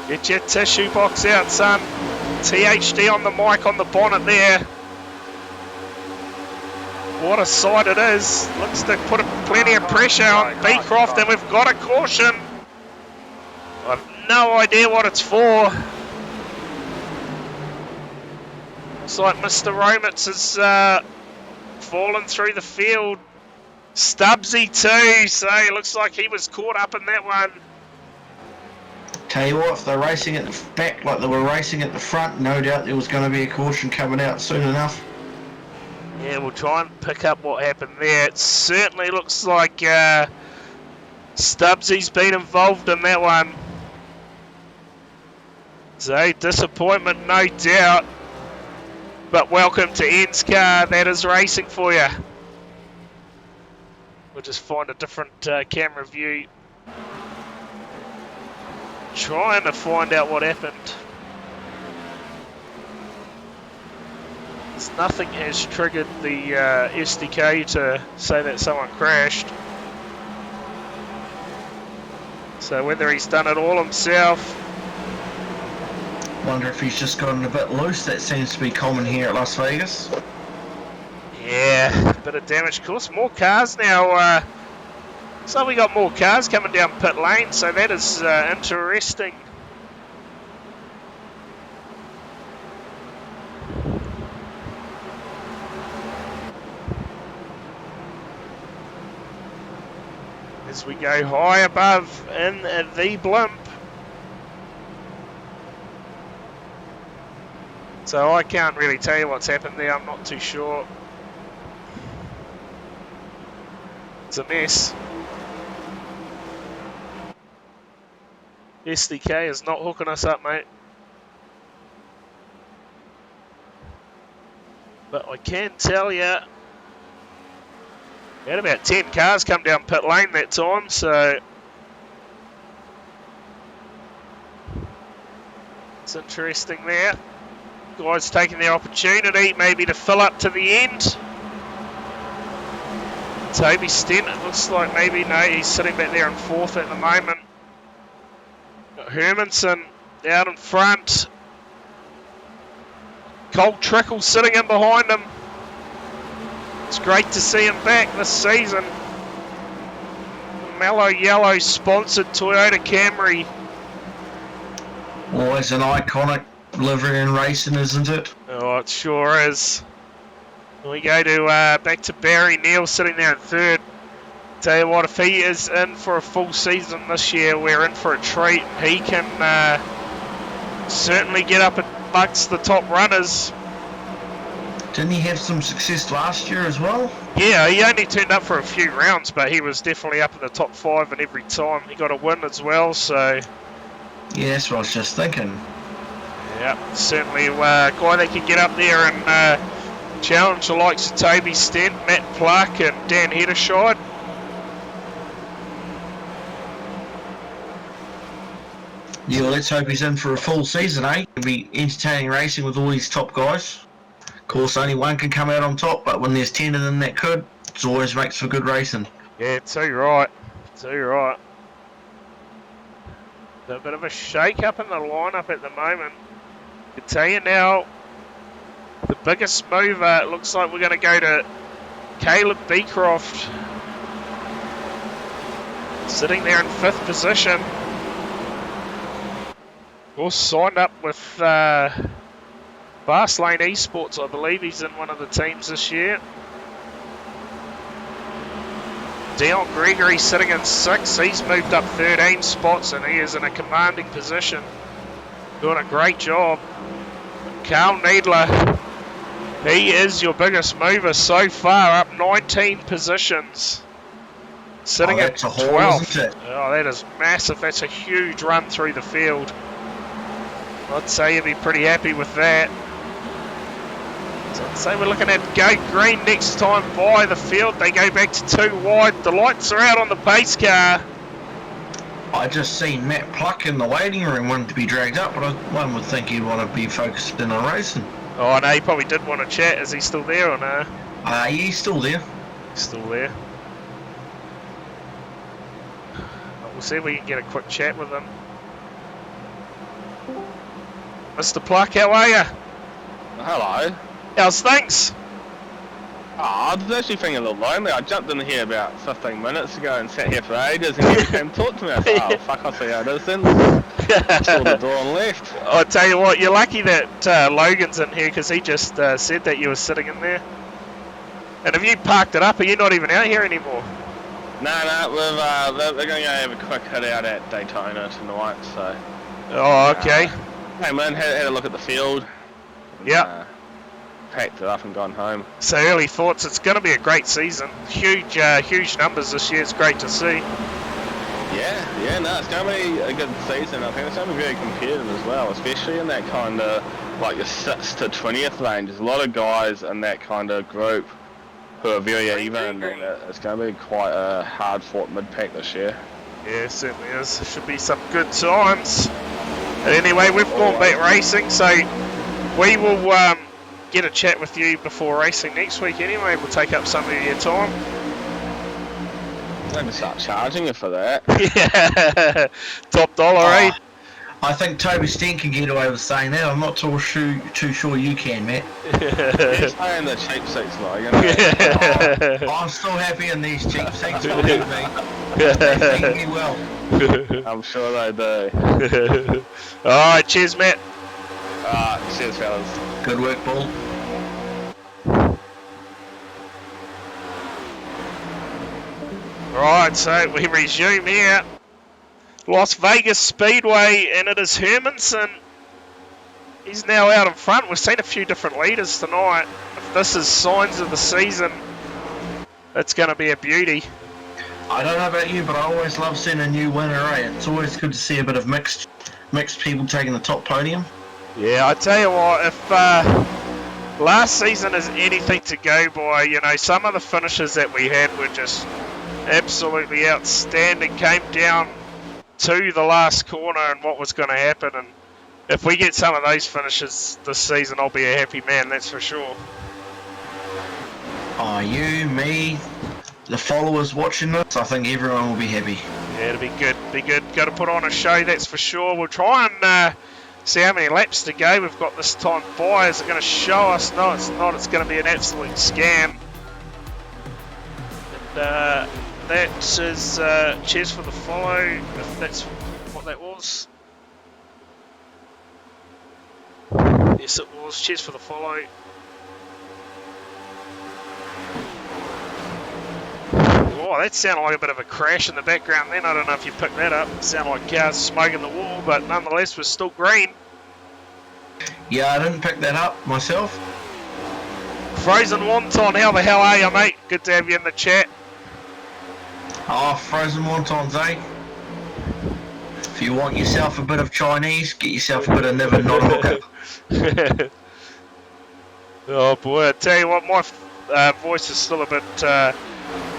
Get your tissue box out, son. THD on the mic on the bonnet there. What a sight it is. Looks to put plenty of pressure on Beecroft, and we've got a caution. I've no idea what it's for. Looks like Mr. Romitz has fallen through the field. Stubbsy too, so it looks like he was caught up in that one. Tell you what, if they're racing at the back like they were racing at the front, no doubt there was going to be a caution coming out soon enough. Yeah, we'll try and pick up what happened there. It certainly looks like Stubbsy's been involved in that one. So, disappointment, no doubt. But welcome to ENSCAR, that is racing for you. We'll just find a different camera view. Trying to find out what happened. There's nothing has triggered the SDK to say that someone crashed. So whether he's done it all himself. Wonder if he's just gotten a bit loose. That seems to be common here at Las Vegas. Yeah, bit of damage. Of course, more cars now. So we got more cars coming down pit lane, so that is interesting. As we go high above in the blimp. So I can't really tell you what's happened there, I'm not too sure. It's a mess. SDK is not hooking us up, mate. But I can tell you, we had about 10 cars come down pit lane that time, so it's interesting there. Guys taking their opportunity maybe to fill up to the end. Toby Stent, it looks like maybe, no, he's sitting back there in fourth at the moment. Got Hermanson out in front. Cole Trickle sitting in behind him. It's great to see him back this season. Mellow Yellow sponsored Toyota Camry. Always an iconic livery in racing, isn't it? Oh, it sure is. We go to back to Barry Neal sitting there in third. Tell you what, if he is in for a full season this year, we're in for a treat. He can certainly get up amongst the top runners. Didn't he have some success last year as well? Yeah, he only turned up for a few rounds, but he was definitely up in the top 5 and every time. He got a win as well, so... Yeah, that's what I was just thinking. Yeah, certainly a guy that can get up there and challenge the likes of Toby Stent, Matt Pluck and Dan Hedderscheid. Yeah, well, let's hope he's in for a full season, eh? It'll be entertaining racing with all these top guys. Of course, only one can come out on top, but when there's 10 of them that could, it always makes for good racing. Yeah, too right. Too right. A bit of a shake-up in the lineup at the moment. I can tell you now, the biggest mover, it looks like we're going to go to Caleb Beecroft. Sitting there in 5th position. Of course, signed up with Fastlane Esports, I believe he's in one of the teams this year. Dion Gregory sitting in 6th, he's moved up 13 spots and he is in a commanding position. Doing a great job. Carl Needler, he is your biggest mover so far, up 19 positions. Sitting at 12th. Oh, that is massive. That's a huge run through the field. I'd say you'd be pretty happy with that. So I'd say we're looking at Go Green next time by the field. They go back to 2 wide. The lights are out on the pace car. I just seen Matt Pluck in the waiting room wanting to be dragged up, but one would think he'd want to be focused in on racing. Oh, no, he probably did want to chat. Is he still there or no? He's still there. Still there. We'll see if we can get a quick chat with him. Mr. Pluck, how are you? Hello. How's things? Oh, I was actually feeling a little lonely. I jumped in here about 15 minutes ago and sat here for ages and you came to talk to me. I thought, oh fuck, I'll see how it is then. Saw the door and left. I'll tell you what, you're lucky that Logan's in here because he just said that you were sitting in there. And have you parked it up? Are you not even out here anymore? No, we're going to go have a quick hit out at Daytona tonight, so... Oh, okay. Came in, had a look at the field. Yeah. Packed it up and gone home. So early thoughts, it's going to be a great season. Huge numbers this year, it's great to see. Yeah, no, it's going to be a good season. I think it's going to be very competitive as well, especially in that kind of, like your 6th to 20th range. There's a lot of guys in that kind of group who are very even, and it's going to be quite a hard-fought mid-pack this year. Yeah, it certainly is. Should be some good times. But anyway, we've gone back racing, so we will get a chat with you before racing next week anyway. We'll take up some of your time. I'm going to start charging you for that. Yeah, top dollar, eh? I think Toby Steen can get away with saying that. I'm not too sure you can, Matt. He's playing the cheap seats, like, you know. I'm still happy in these cheap seats, believe me. They feed me well. I'm sure they do. Alright, cheers, Matt. Cheers, fellas. Good work, Paul. Right, so we resume here. Las Vegas Speedway, and it is Hermanson. He's now out in front. We've seen a few different leaders tonight. If this is signs of the season, it's going to be a beauty. I don't know about you, but I always love seeing a new winner, eh? It's always good to see a bit of mixed people taking the top podium. Yeah, I tell you what, if last season is anything to go by, you know, some of the finishes that we had were just absolutely outstanding. Came down to the last corner and what was going to happen, and if we get some of those finishes this season, I'll be a happy man, that's for sure. Oh, you, me, the followers watching this, I think everyone will be happy. Yeah, it'll be good, Got to put on a show, that's for sure. We'll try and see how many laps to go we've got this time by. Is it going to show us? No, it's not. It's going to be an absolute scam. And that is cheers for the follow, if that's what that was. Yes, it was. Cheers for the follow. Oh, that sounded like a bit of a crash in the background then. I don't know if you picked that up. It sounded like cars smoking the wall, but nonetheless, we're still green. Yeah, I didn't pick that up myself. Frozen Wonton, how the hell are you, mate? Good to have you in the chat. Oh, frozen wontons, eh? If you want yourself a bit of Chinese, get yourself a bit of Never Not Hooker. Oh boy, I tell you what, my voice is still a bit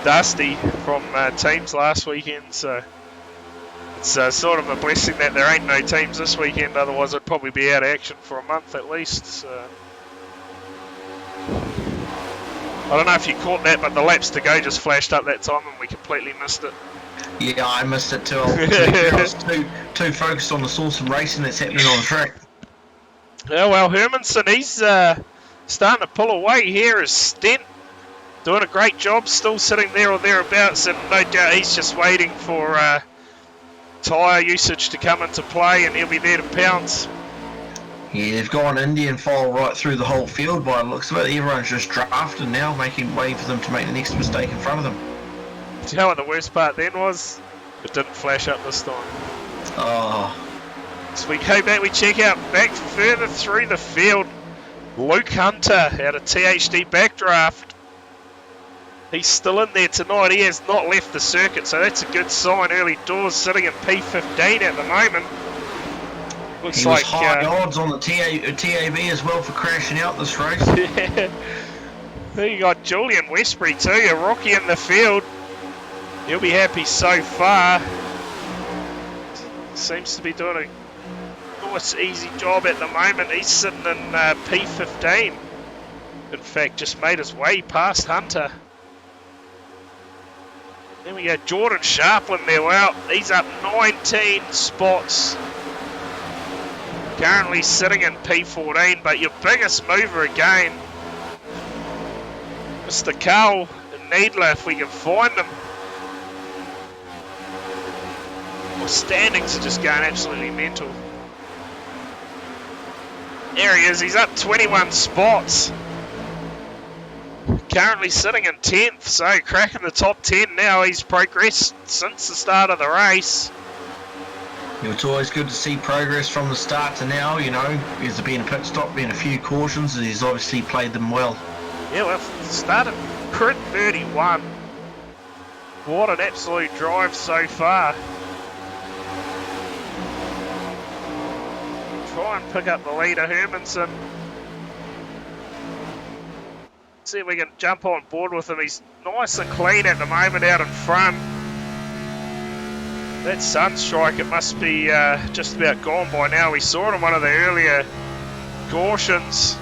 dusty from teams last weekend, so it's sort of a blessing that there ain't no teams this weekend, otherwise I'd probably be out of action for a month at least. So. I don't know if you caught that, but the laps to go just flashed up that time and we completely missed it. Yeah, I missed it too. I was too focused on the source of racing that's happening on the track. Yeah, well, Hermanson, he's starting to pull away here as Stent. Doing a great job, still sitting there or thereabouts, and no doubt he's just waiting for tyre usage to come into play and he'll be there to pounce. Yeah, they've gone Indian file right through the whole field by the looks of it. Everyone's just drafted now, making way for them to make the next mistake in front of them. Do you know what the worst part then was? It didn't flash up this time. Oh. So we go back, we check out back further through the field. Luke Hunter out of THD Backdraft. He's still in there tonight. He has not left the circuit, so that's a good sign. Early doors, sitting in P15 at the moment. Looks he like was high odds on the TAB as well for crashing out this race. Yeah. Then you got Julian Westbury too, a rookie in the field. He'll be happy so far. Seems to be doing a nice, easy job at the moment. He's sitting in P15. In fact, just made his way past Hunter. Then we got Jordan Sharplin there. Well, he's up 19 spots. Currently sitting in P14, but your biggest mover again, Mr. Carl Needler, if we can find him. Well, standings are just going absolutely mental. There he is, he's up 21 spots. currently sitting in 10th, so cracking the top 10 now. He's progressed since the start of the race. It's always good to see progress from the start to now, you know. There's been a pit stop, been a few cautions, and he's obviously played them well. Yeah, well, started crit 31. What an absolute drive so far. Try and pick up the leader, Hermanson. See if we can jump on board with him. He's nice and clean at the moment out in front. That Sunstrike, it must be just about gone by now. We saw it in one of the earlier cautions.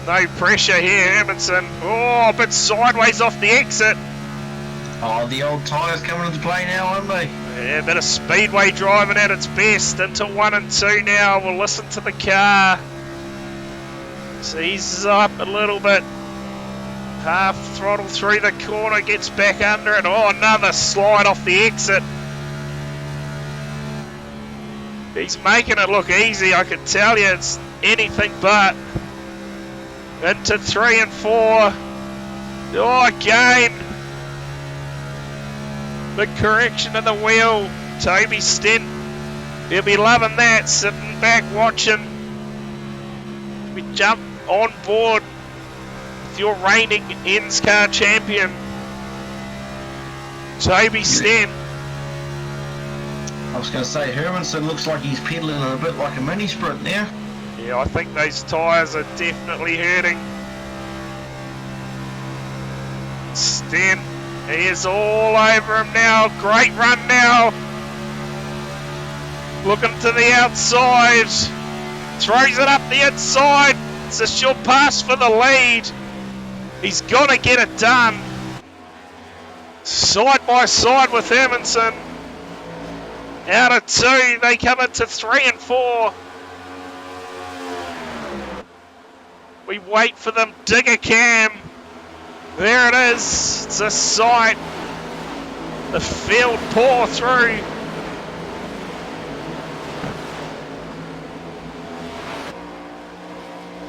No pressure here, Hermanson. Oh, a bit sideways off the exit. Oh, the old tyres coming into play now, aren't they? Yeah, a bit of speedway driving at its best. Into 1 and 2 now. We'll listen to the car. Seizes up a little bit. Half throttle through the corner, gets back under it. Oh, another slide off the exit. He's making it look easy, I can tell you. It's anything but. Into 3 and 4. Oh, again. Big correction of the wheel. Toby Stent. He'll be loving that, sitting back watching. We jump on board with your reigning ENSCAR champion, Toby Stent. I was going to say, Hermanson looks like he's pedalling a bit like a mini sprint now. Yeah, I think those tyres are definitely hurting. Stent, he is all over him now. Great run now. Looking to the outside. Throws it up the inside. It's a short pass for the lead. He's got to get it done. Side by side with Hermanson. Out of 2, they come into 3 and 4. We wait for them. Digger cam. There it is. It's a sight. The field pour through.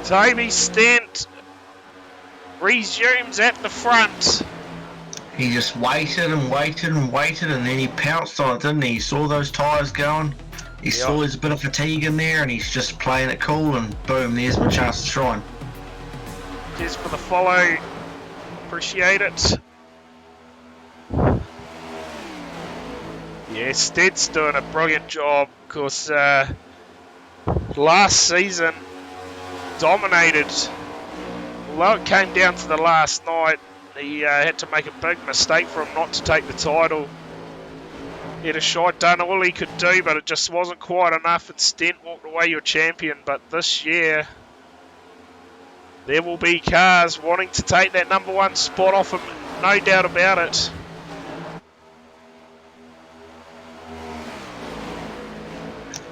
Toby Stent resumes at the front. He just waited and waited and waited, and then he pounced on it, didn't he? He saw those tyres going. He saw there's a bit of fatigue in there, and he's just playing it cool, and boom, there's my chance to shine. Cheers for the follow. Appreciate it. Yeah, Sted's doing a brilliant job. Of course, last season dominated. Although it came down to the last night, he had to make a big mistake for him not to take the title. He had a shot, done all he could do, but it just wasn't quite enough, and Stent walked away your champion. But this year, there will be cars wanting to take that #1 spot off him, no doubt about it.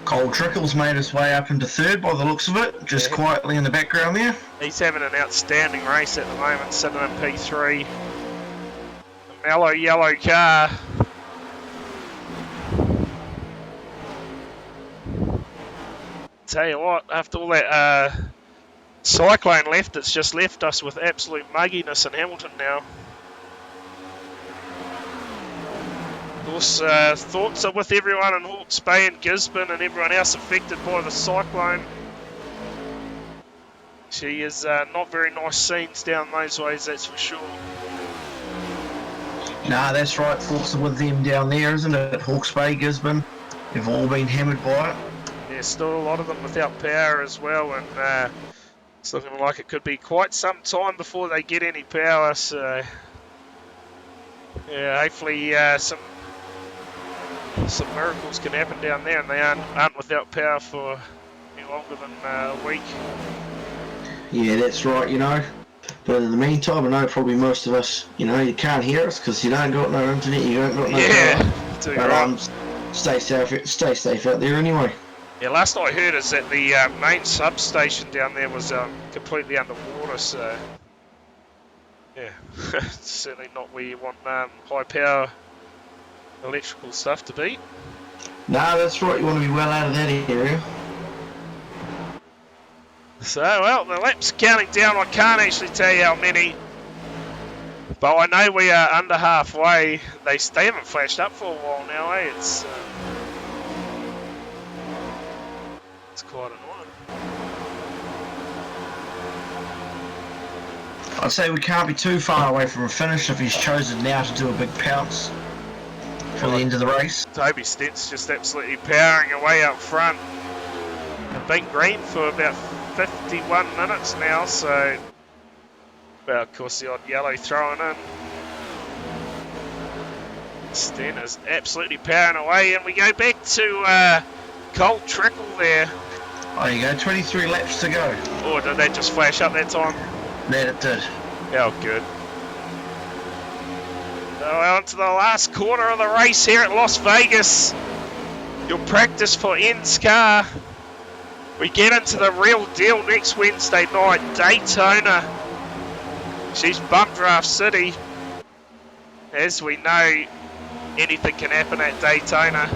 Cole Trickle's made his way up into 3rd by the looks of it, just quietly in the background there. He's having an outstanding race at the moment, sitting in P3. A mellow yellow car. Tell you what, after all that cyclone left, it's just left us with absolute mugginess in Hamilton now. Of course, thoughts are with everyone in Hawke's Bay and Gisborne and everyone else affected by the cyclone. She is not very nice scenes down those ways, that's for sure. Nah, that's right, thoughts are with them down there, isn't it? Hawke's Bay, Gisborne, they've all been hammered by it. Yeah, still a lot of them without power as well, and it's looking like it could be quite some time before they get any power, so yeah, hopefully some miracles can happen down there, and they aren't without power for any longer than a week. Yeah, that's right, you know. But in the meantime, I know probably most of us, you know, you can't hear us because you don't got no internet, you don't got no power. Too But right. stay safe out there anyway. Yeah, last I heard is that the main substation down there was completely underwater, so yeah, it's certainly not where you want high power electrical stuff to be. Nah, that's right, you want to be well out of that area. So, well, the laps counting down. I can't actually tell you how many. But I know we are under halfway. They haven't flashed up for a while now, eh? It's quite annoying. I'd say we can't be too far away from a finish if he's chosen now to do a big pounce for the end of the race. Toby Stent's just absolutely powering away up front. They've been green for about 51 minutes now, so... Well, of course, the odd yellow thrown in. Stent is absolutely powering away, and we go back to Cold Trickle there. Oh, there you go, 23 laps to go. Or did that just flash up that time? That it did. Oh, good. So on to the last quarter of the race here at Las Vegas. Your practice for ENSCAR. We get into the real deal next Wednesday night, Daytona. She's bum draft city. As we know, anything can happen at Daytona.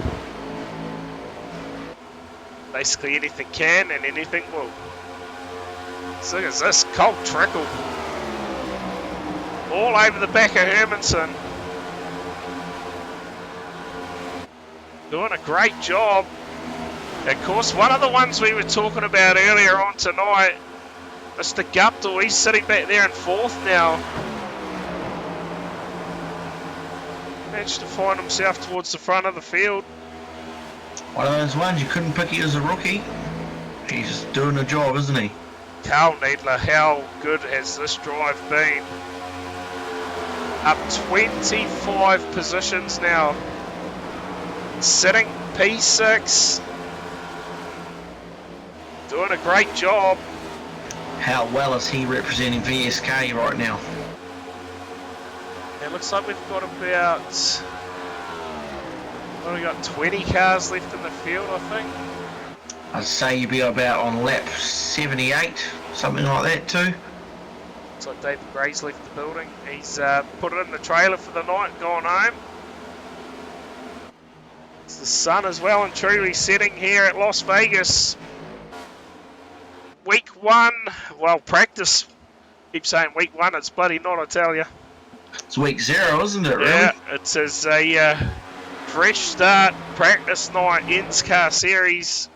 Basically anything can and anything will. So look at this, Cold Trickle. All over the back of Hermanson. Doing a great job. Of course, one of the ones we were talking about earlier on tonight, Mr. Guptill, he's sitting back there in fourth now. Managed to find himself towards the front of the field. One of those ones you couldn't pick it as a rookie. He's doing a job, isn't he? Carl Needler, how good has this drive been? Up 25 positions now. Sitting P6. Doing a great job. How well is he representing VSK right now? It looks like we've got about... Well, we've got 20 cars left in the field, I think. I'd say you'd be about on lap 78, something like that too. Looks like David Gray's left the building. He's put it in the trailer for the night, gone home. It's the sun is well and truly setting here at Las Vegas. Week 1, well, practice. Keep saying week 1, it's bloody not, I tell you. It's week 0, isn't it, really? Yeah, it says a fresh start, practice night, ENSCAR series.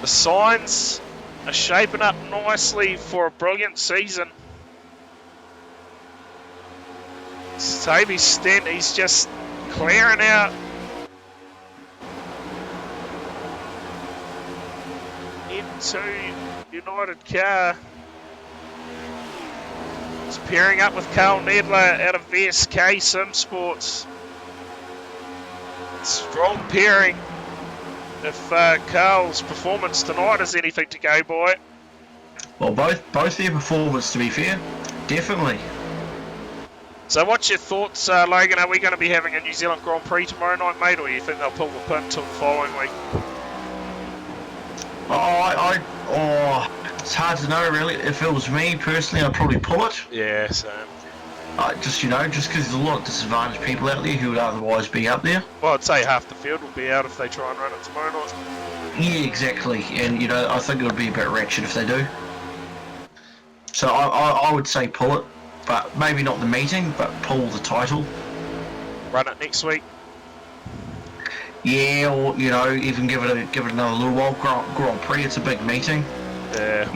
The signs are shaping up nicely for a brilliant season. Toby Stent, he's just clearing out. Into United car. He's pairing up with Carl Needler out of VSK Sim Sports. Strong pairing. If Carl's performance tonight is anything to go by. Well, both their performance, to be fair, definitely. So what's your thoughts, Logan? Are we going to be having a New Zealand Grand Prix tomorrow night, mate, or do you think they'll pull the pin until the following week? It's hard to know, really. If it was me, personally, I'd probably pull it. Yeah, same. Just because there's a lot of disadvantaged people out there who would otherwise be up there. Well, I'd say half the field will be out if they try and run it tomorrow night. Yeah, exactly. And, I think it would be a bit ratchet if they do. So I would say pull it, but maybe not the meeting, but pull the title. Run it next week. Yeah, or even give it another little while. Grand Prix, it's a big meeting. Yeah.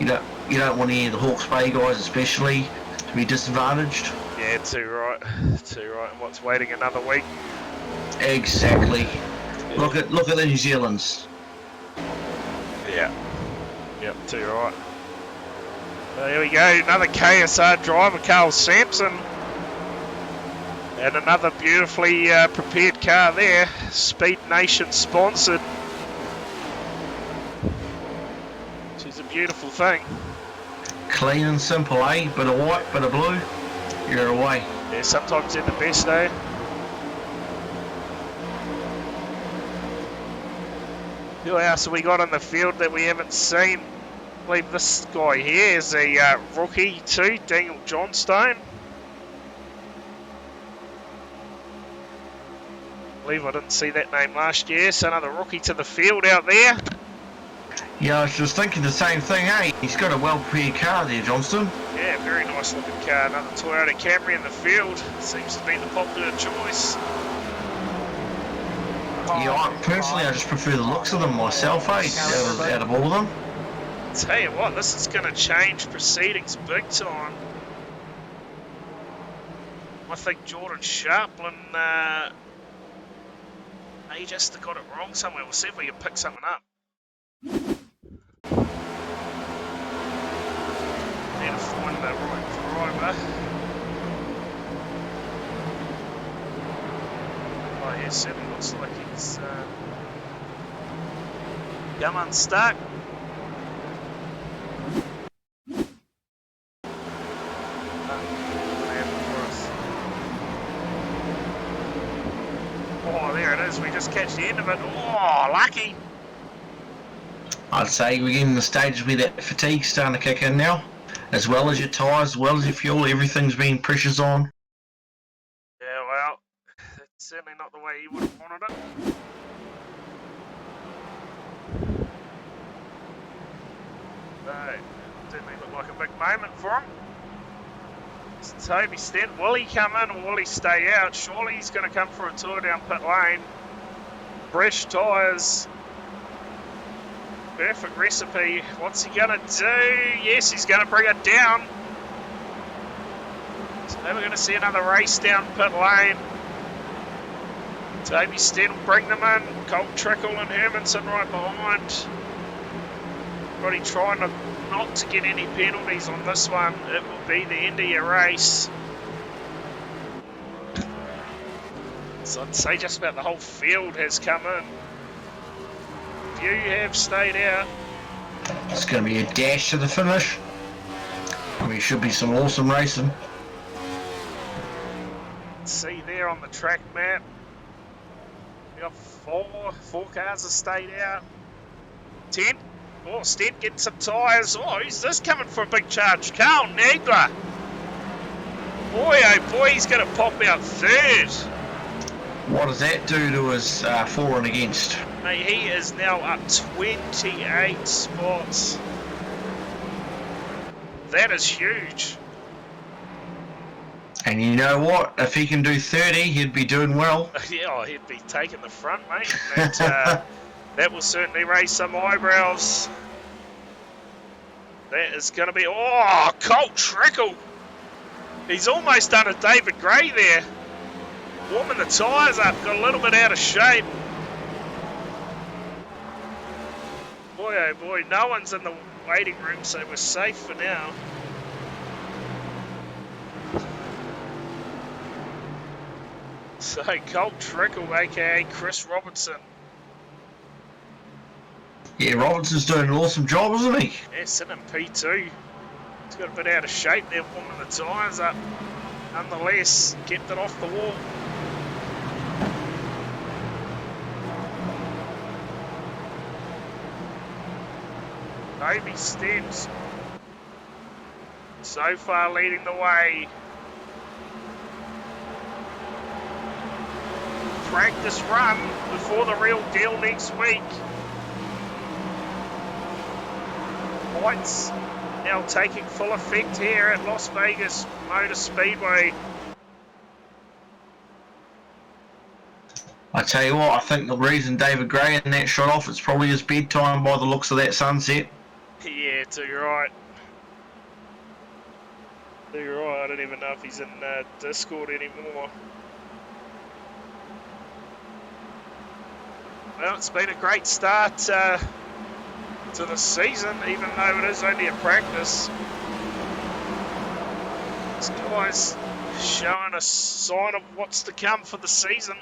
You don't want any of the Hawke's Bay guys, especially, to be disadvantaged. Yeah, too right. Too right. And what's waiting another week? Exactly. Yeah. Look at the New Zealands. Yeah. Yep, too right. There we go. Another KSR driver, Carl Sampson. And another beautifully prepared car there. Speed Nation sponsored. Which is a beautiful thing. Clean and simple, eh? Bit of white, bit of blue. You're away. Yeah, sometimes they're the best, eh? Who else have we got in the field that we haven't seen? I believe this guy here is a rookie too, Daniel Johnstone. I believe I didn't see that name last year, so another rookie to the field out there. Yeah, I was just thinking the same thing, eh? He's got a well-prepared car there, Johnston. Yeah, very nice looking car. Another Toyota Camry in the field. Seems to be the popular choice. Yeah, personally, I just prefer the looks of them myself, eh? Out of all of them. Tell you what, this is going to change proceedings big time. I think Jordan Sharplin, he just got it wrong somewhere. We'll see if we can pick something up. Need to find the right driver. Oh yeah, certainly looks like he's come unstuck. Oh, there it is. We just catch the end of it. Oh, lucky. I'd say we're getting the stages where that fatigue's starting to kick in now. As well as your tyres, as well as your fuel, everything's being pressures on. Yeah, well, that's certainly not the way you would have wanted it. No, certainly looked like a big moment for him. It's Toby Stent. Will he come in or will he stay out? Surely he's going to come for a tour down pit lane. Fresh tyres. Perfect recipe. What's he going to do? Yes, he's going to bring it down. So we're going to see another race down pit lane. Toby Stent will bring them in. Colt Trickle and Hermanson right behind. Everybody trying not to get any penalties on this one. It will be the end of your race. So I'd say just about the whole field has come in. Few have stayed out. It's going to be a dash to the finish. There should be some awesome racing. See there on the track map. We got four cars have stayed out. 10. Oh, Stent getting some tyres. Oh, who's this coming for a big charge? Carl Nagler. Boy, oh boy, he's going to pop out third. What does that do to his for and against? Mate, he is now up 28 spots. That is huge. And you know what? If he can do 30, he'd be doing well. Yeah, oh, he'd be taking the front, mate. That will certainly raise some eyebrows. That is going to be... Oh, Colt Trickle. He's almost done a David Gray there. Warming the tyres up, got a little bit out of shape. Boy, oh boy, no one's in the waiting room, so we're safe for now. So, Colt Trickle, aka Chris Robertson. Yeah, Robinson's doing an awesome job, isn't he? Yeah, sitting in P2. He's got a bit out of shape there, warming the tyres up. Nonetheless, kept it off the wall. Toby Stent so far leading the way. Practice run before the real deal next week. Lights now taking full effect here at Las Vegas Motor Speedway. I tell you what, I think the reason David Gray in that shot off, it's probably his bedtime by the looks of that sunset. Yeah, too right. Too right. I don't even know if he's in Discord anymore. Well, it's been a great start to the season, even though it is only a practice. This guy's showing a sign of what's to come for the season.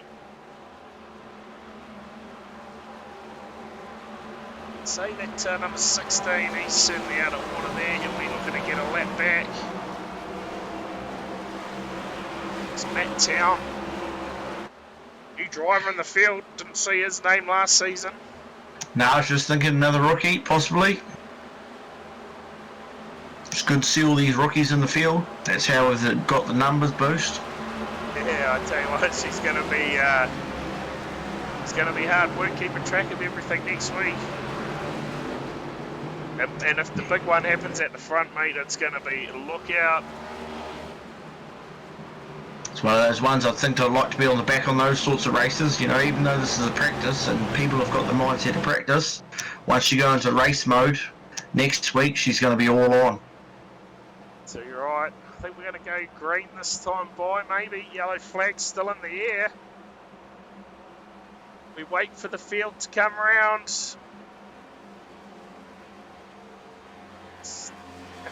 Say that number 16, he's certainly out of water there. He'll be looking to get a lap back. It's Matt Town. New driver in the field. Didn't see his name last season. No, I was just thinking another rookie, possibly. It's good to see all these rookies in the field. That's how we've got the numbers boost. Yeah, I tell you what, it's going to be hard work keeping track of everything next week. And if the big one happens at the front, mate, it's going to be look out. It's one of those ones I think I'd like to be on the back on those sorts of races, you know, even though this is a practice and people have got the mindset of practice, once you go into race mode, next week she's going to be all on. So you're right. I think we're going to go green this time by, maybe. Yellow flag still in the air. We wait for the field to come round.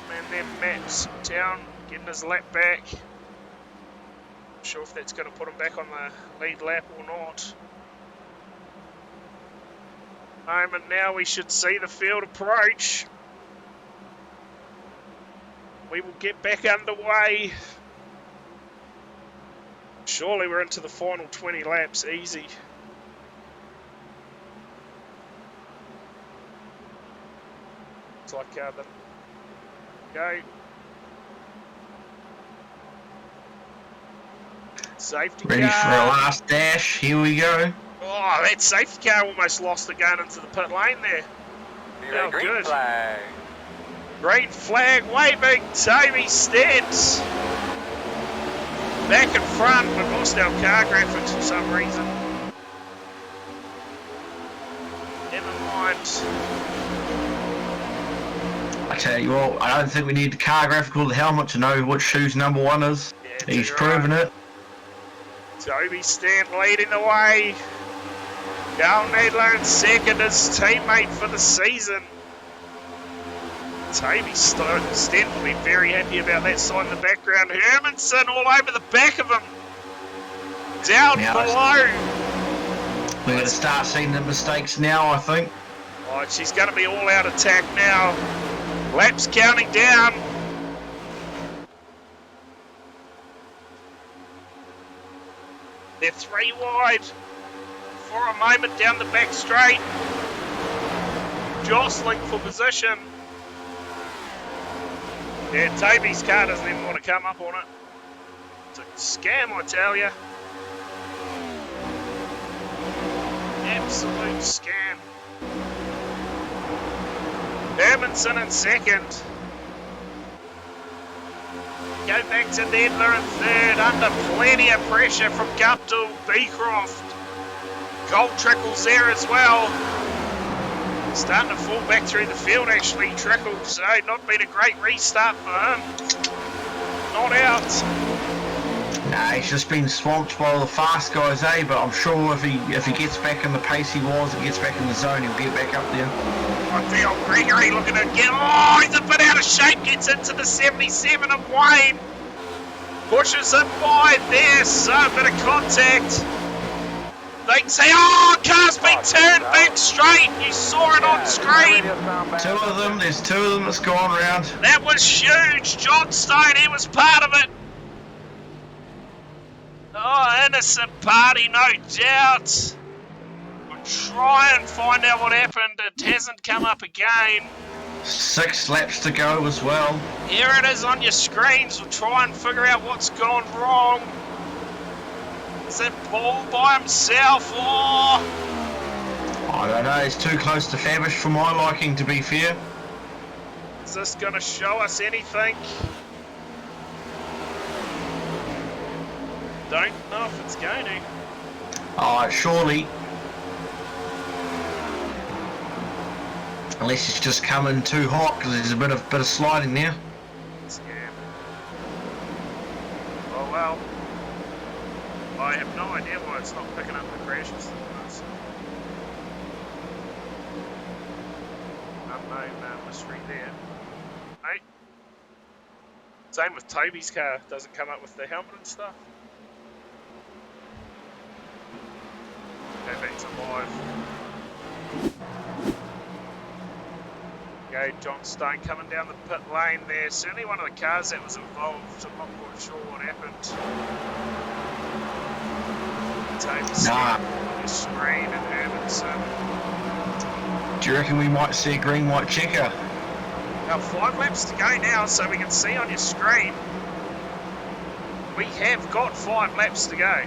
And then Matt's down, getting his lap back. Not sure if that's going to put him back on the lead lap or not. Moment now we should see the field approach. We will get back underway. Surely we're into the final 20 laps, easy. Looks like the go. Safety Ready car. for a last dash, here we go. Oh, that safety car almost lost it going into the pit lane there. Oh, Green good. flag. Green flag waving, Toby stands back in front. We've lost our car graphics for some reason. Never mind. I tell you what, I don't think we need the car graphic or the helmet to know which shoe's number one is. Yeah, He's you're proven right. it. Toby Stant leading the way. Gal Needler in second, his teammate for the season. Toby Stant will be very happy about that sign in the background. Hermanson all over the back of him. Down Now below. We're going to start seeing the mistakes now, I think. Oh, she's going to be all out attack now. Laps counting down. They're 3 wide for a moment down the back straight. Jostling for position. Yeah, Toby's car doesn't even want to come up on it. It's a scam, I tell you. Absolute scam. Hermanson in second. Go back to Nedler in third, under plenty of pressure from Guptill, Beecroft. Gold trickles there as well. Starting to fall back through the field actually, Trickle, so not been a great restart for him. Not out. Nah, he's just been swamped by all the fast guys, eh? But I'm sure if he gets back in the pace he was and gets back in the zone, he'll get back up there. I feel Gregory looking to get, oh, he's a bit out of shape, gets into the 77 of Wayne. Pushes it wide there, so a bit of contact. They can say, oh, car's been turned back straight. You saw it on screen. There's two of them that's gone round. That was huge. John Stone, he was part of it. Oh, innocent party, no doubt. We'll try and find out what happened. It hasn't come up again. 6 laps to go as well. Here it is on your screens. We'll try and figure out what's gone wrong. Is it Paul by himself or? I don't know, he's too close to Fabish for my liking, to be fair. Is this going to show us anything? Don't know if it's going to. Oh, surely. Unless it's just coming too hot, because there's a bit of sliding there. Scam. Oh well. I have no idea why it's not picking up the crashes. Unknown mystery there. Mate. Same with Toby's car. Doesn't come up with the helmet and stuff. Go back to live. Okay, John Stone coming down the pit lane there. Certainly one of the cars that was involved. I'm not quite sure what happened. Toby's on your screen and Hermanson. Do you reckon we might see a green-white checker? Now 5 laps to go now, so we can see on your screen. We have got 5 laps to go.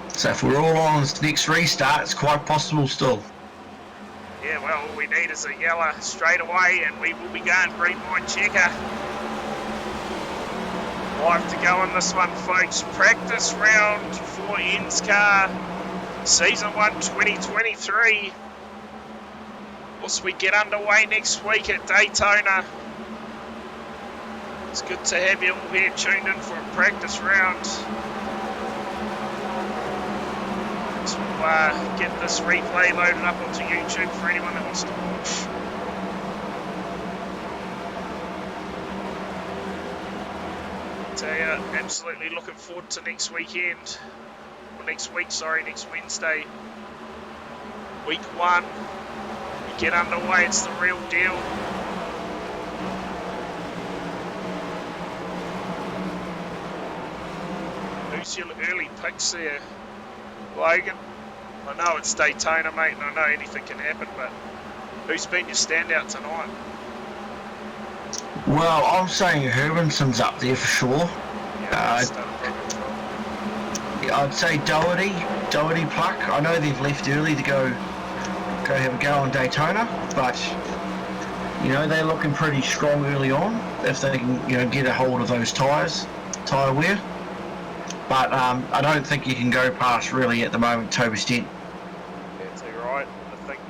So if we're all on this next restart, it's quite possible still. Yeah, well, all we need is a yellow straight away and we will be going green, white, checker. 5 to go in this one, folks. Practice round for ENSCAR Season 1 2023. Once we get underway next week at Daytona. It's good to have you all here tuned in for a practice round. So we'll get this replay loaded up onto YouTube for anyone that wants to watch. Tell you, absolutely looking forward to next weekend. Or next week, sorry, next Wednesday. Week 1. We get underway, it's the real deal. Who's your early picks there? Logan? I know it's Daytona, mate, and I know anything can happen, but who's been your standout tonight? Well, I'm saying Hermanson's up there for sure. Yeah, I'd say Doherty Pluck. I know they've left early to go have a go on Daytona, but you know they're looking pretty strong early on if they can get a hold of those tyre wear. But I don't think you can go past really at the moment Toby Stent. That's right. I think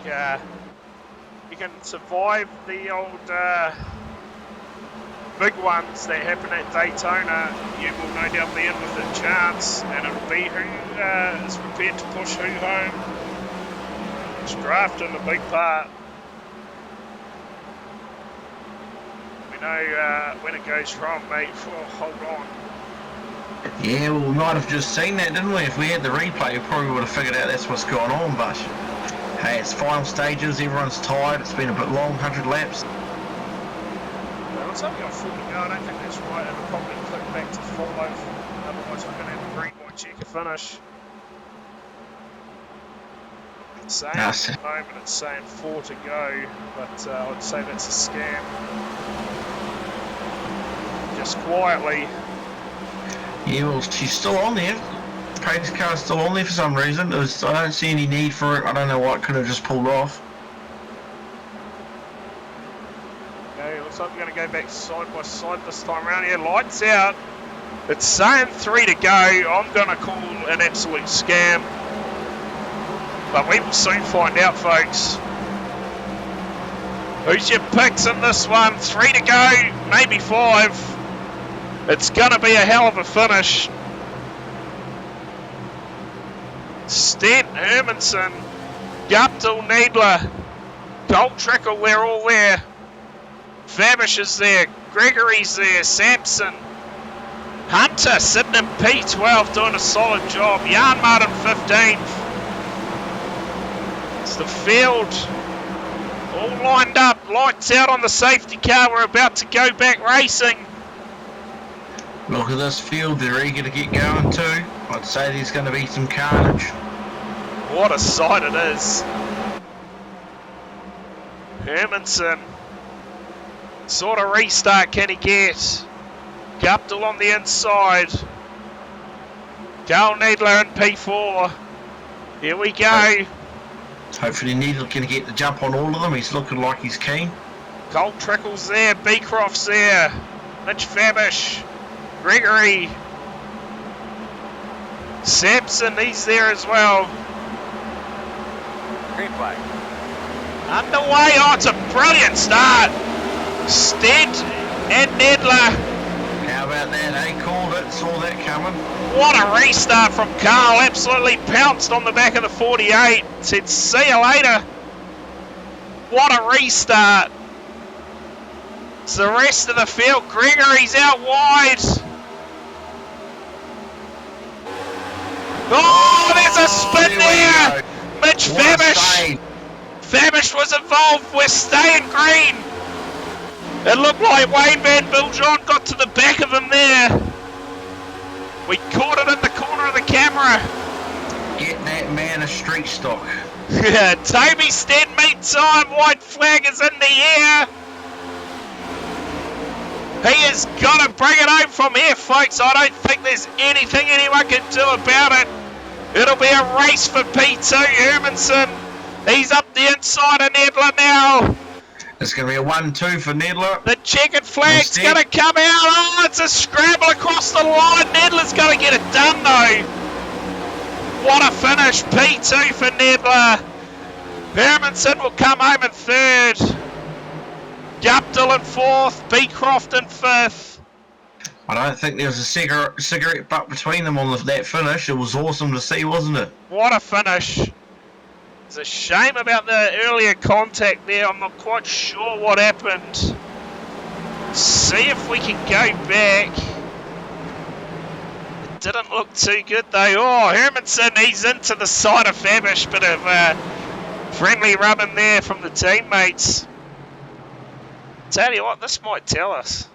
you can survive the old big ones that happen at Daytona. You will no doubt be in with a chance, and it'll be who is prepared to push who home. It's drafting a big part. We know when it goes wrong, mate. Oh, hold on. Yeah, well, we might have just seen that, didn't we? If we had the replay, we probably would have figured out that's what's going on, but hey, it's final stages, everyone's tired, it's been a bit long, 100 laps. Well, it's only got 40 to go, I don't think that's right. It'll probably click back to 5, otherwise we're going to have a green, white, checker finish. It's saying at the moment it's saying 4 to go, but I'd say that's a scam. Just quietly. Yeah, well, she's still on there. Pace car's still on there for some reason. I don't see any need for it. I don't know what could have just pulled off. Okay, looks like we're going to go back side by side this time around here. Lights out. It's saying 3 to go. I'm going to call an absolute scam. But we will soon find out, folks. Who's your picks in this one? 3 to go, maybe 5. It's going to be a hell of a finish. Stent, Hermanson, Guptill, Needler, Gold Trickle, they're all there. Fabish is there, Gregory's there, Sampson, Hunter sitting in P12 doing a solid job. Jan Martin 15th. It's the field all lined up, lights out on the safety car. We're about to go back racing. Look at this field, they're eager to get going too. I'd say there's going to be some carnage. What a sight it is. Hermanson. Sort of restart can he get? Guptill on the inside. Carl Needler in P4. Here we go. Hopefully Needler can get the jump on all of them. He's looking like he's keen. Gold Trickle's there. Beecroft's there. Mitch Fabish. Gregory. Sampson, he's there as well. Green flag. Underway. Oh, it's a brilliant start. Stent and Needler. How about that? They called it, saw that coming. What a restart from Carl. Absolutely pounced on the back of the 48. Said, see you later. What a restart. It's the rest of the field. Gregory's out wide. Oh, there's a spin there. Mitch Fabish. Fabish was involved. We're staying green. It looked like Wayne Van Biljon got to the back of him there. We caught it in the corner of the camera. Get that man a street stock. Toby Stent meantime. White flag is in the air. He has got to bring it home from here, folks. I don't think there's anything anyone can do about it. It'll be a race for P2. Hermanson He's up the inside of Nedler now. It's going to be a 1-2 for Nedler. The checkered flag's Mistake. going to come out. Oh, it's a scramble across the line. Nedler's going to get it done, though. What a finish. P2 for Nedler. Hermanson will come home in third. Guptill in fourth. Beecroft in fifth. I don't think there was a cigarette butt between them on that finish. It was awesome to see, wasn't it? What a finish. It's a shame about the earlier contact there. I'm not quite sure what happened. See if we can go back. It didn't look too good though. Oh, Hermanson, he's into the side of Fabish. Bit of friendly rubbing there from the teammates. Tell you what, this might tell us.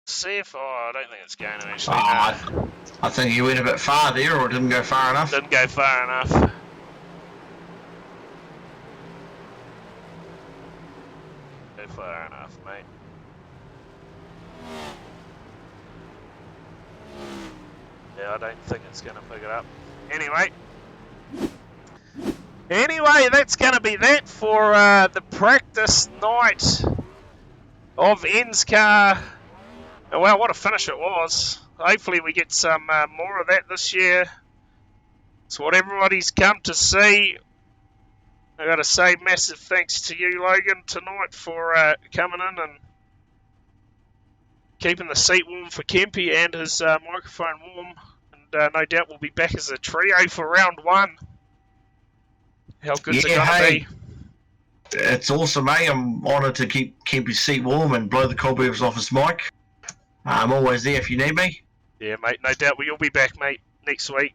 See if, I don't think it's going to actually. No. I think you went a bit far there, or it didn't go far enough. Didn't go far enough. Go far enough, mate. Yeah, I don't think it's going to pick it up. Anyway, that's going to be that for the practice night of ENSCAR. Well, what a finish it was. Hopefully we get some more of that this year. It's what everybody's come to see. I got to say massive thanks to you, Logan, tonight for coming in and keeping the seat warm for Kempy and his microphone warm. And no doubt we'll be back as a trio for round one. How good's it going to be? It's awesome, eh? I'm honoured to keep Kempy's seat warm and blow the cobwebs off his mic. I'm always there if you need me. Yeah, mate, no doubt you'll be back, mate, next week.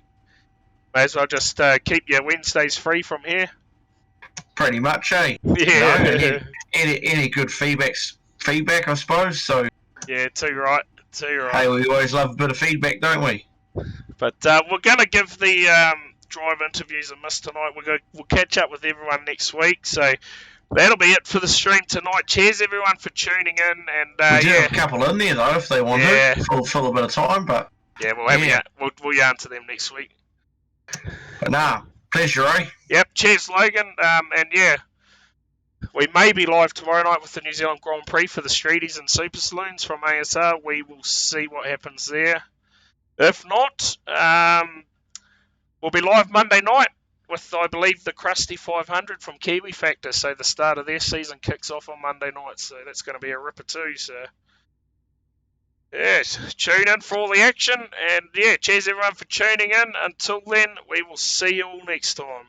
May as well just keep your Wednesdays free from here. Pretty much, eh? Yeah. You know, any good feedback, I suppose. So. Yeah, too right. Hey, we always love a bit of feedback, don't we? But we're going to give the drive interviews a miss tonight. We'll catch up with everyone next week. So that'll be it for the stream tonight. Cheers, everyone, for tuning in. And we do have a couple in there, though, if they want to. Fill a bit of time, but... Yeah, we'll yarn to them next week. But nah, pleasure, eh? Yep, cheers, Logan. And yeah, we may be live tomorrow night with the New Zealand Grand Prix for the Streeties and Super Saloons from ASR. We will see what happens there. If not, we'll be live Monday night with, I believe, the Krusty 500 from Kiwi Factor. So the start of their season kicks off on Monday night. So that's going to be a ripper too. So yes, tune in for all the action. And yeah, cheers everyone for tuning in. Until then, we will see you all next time.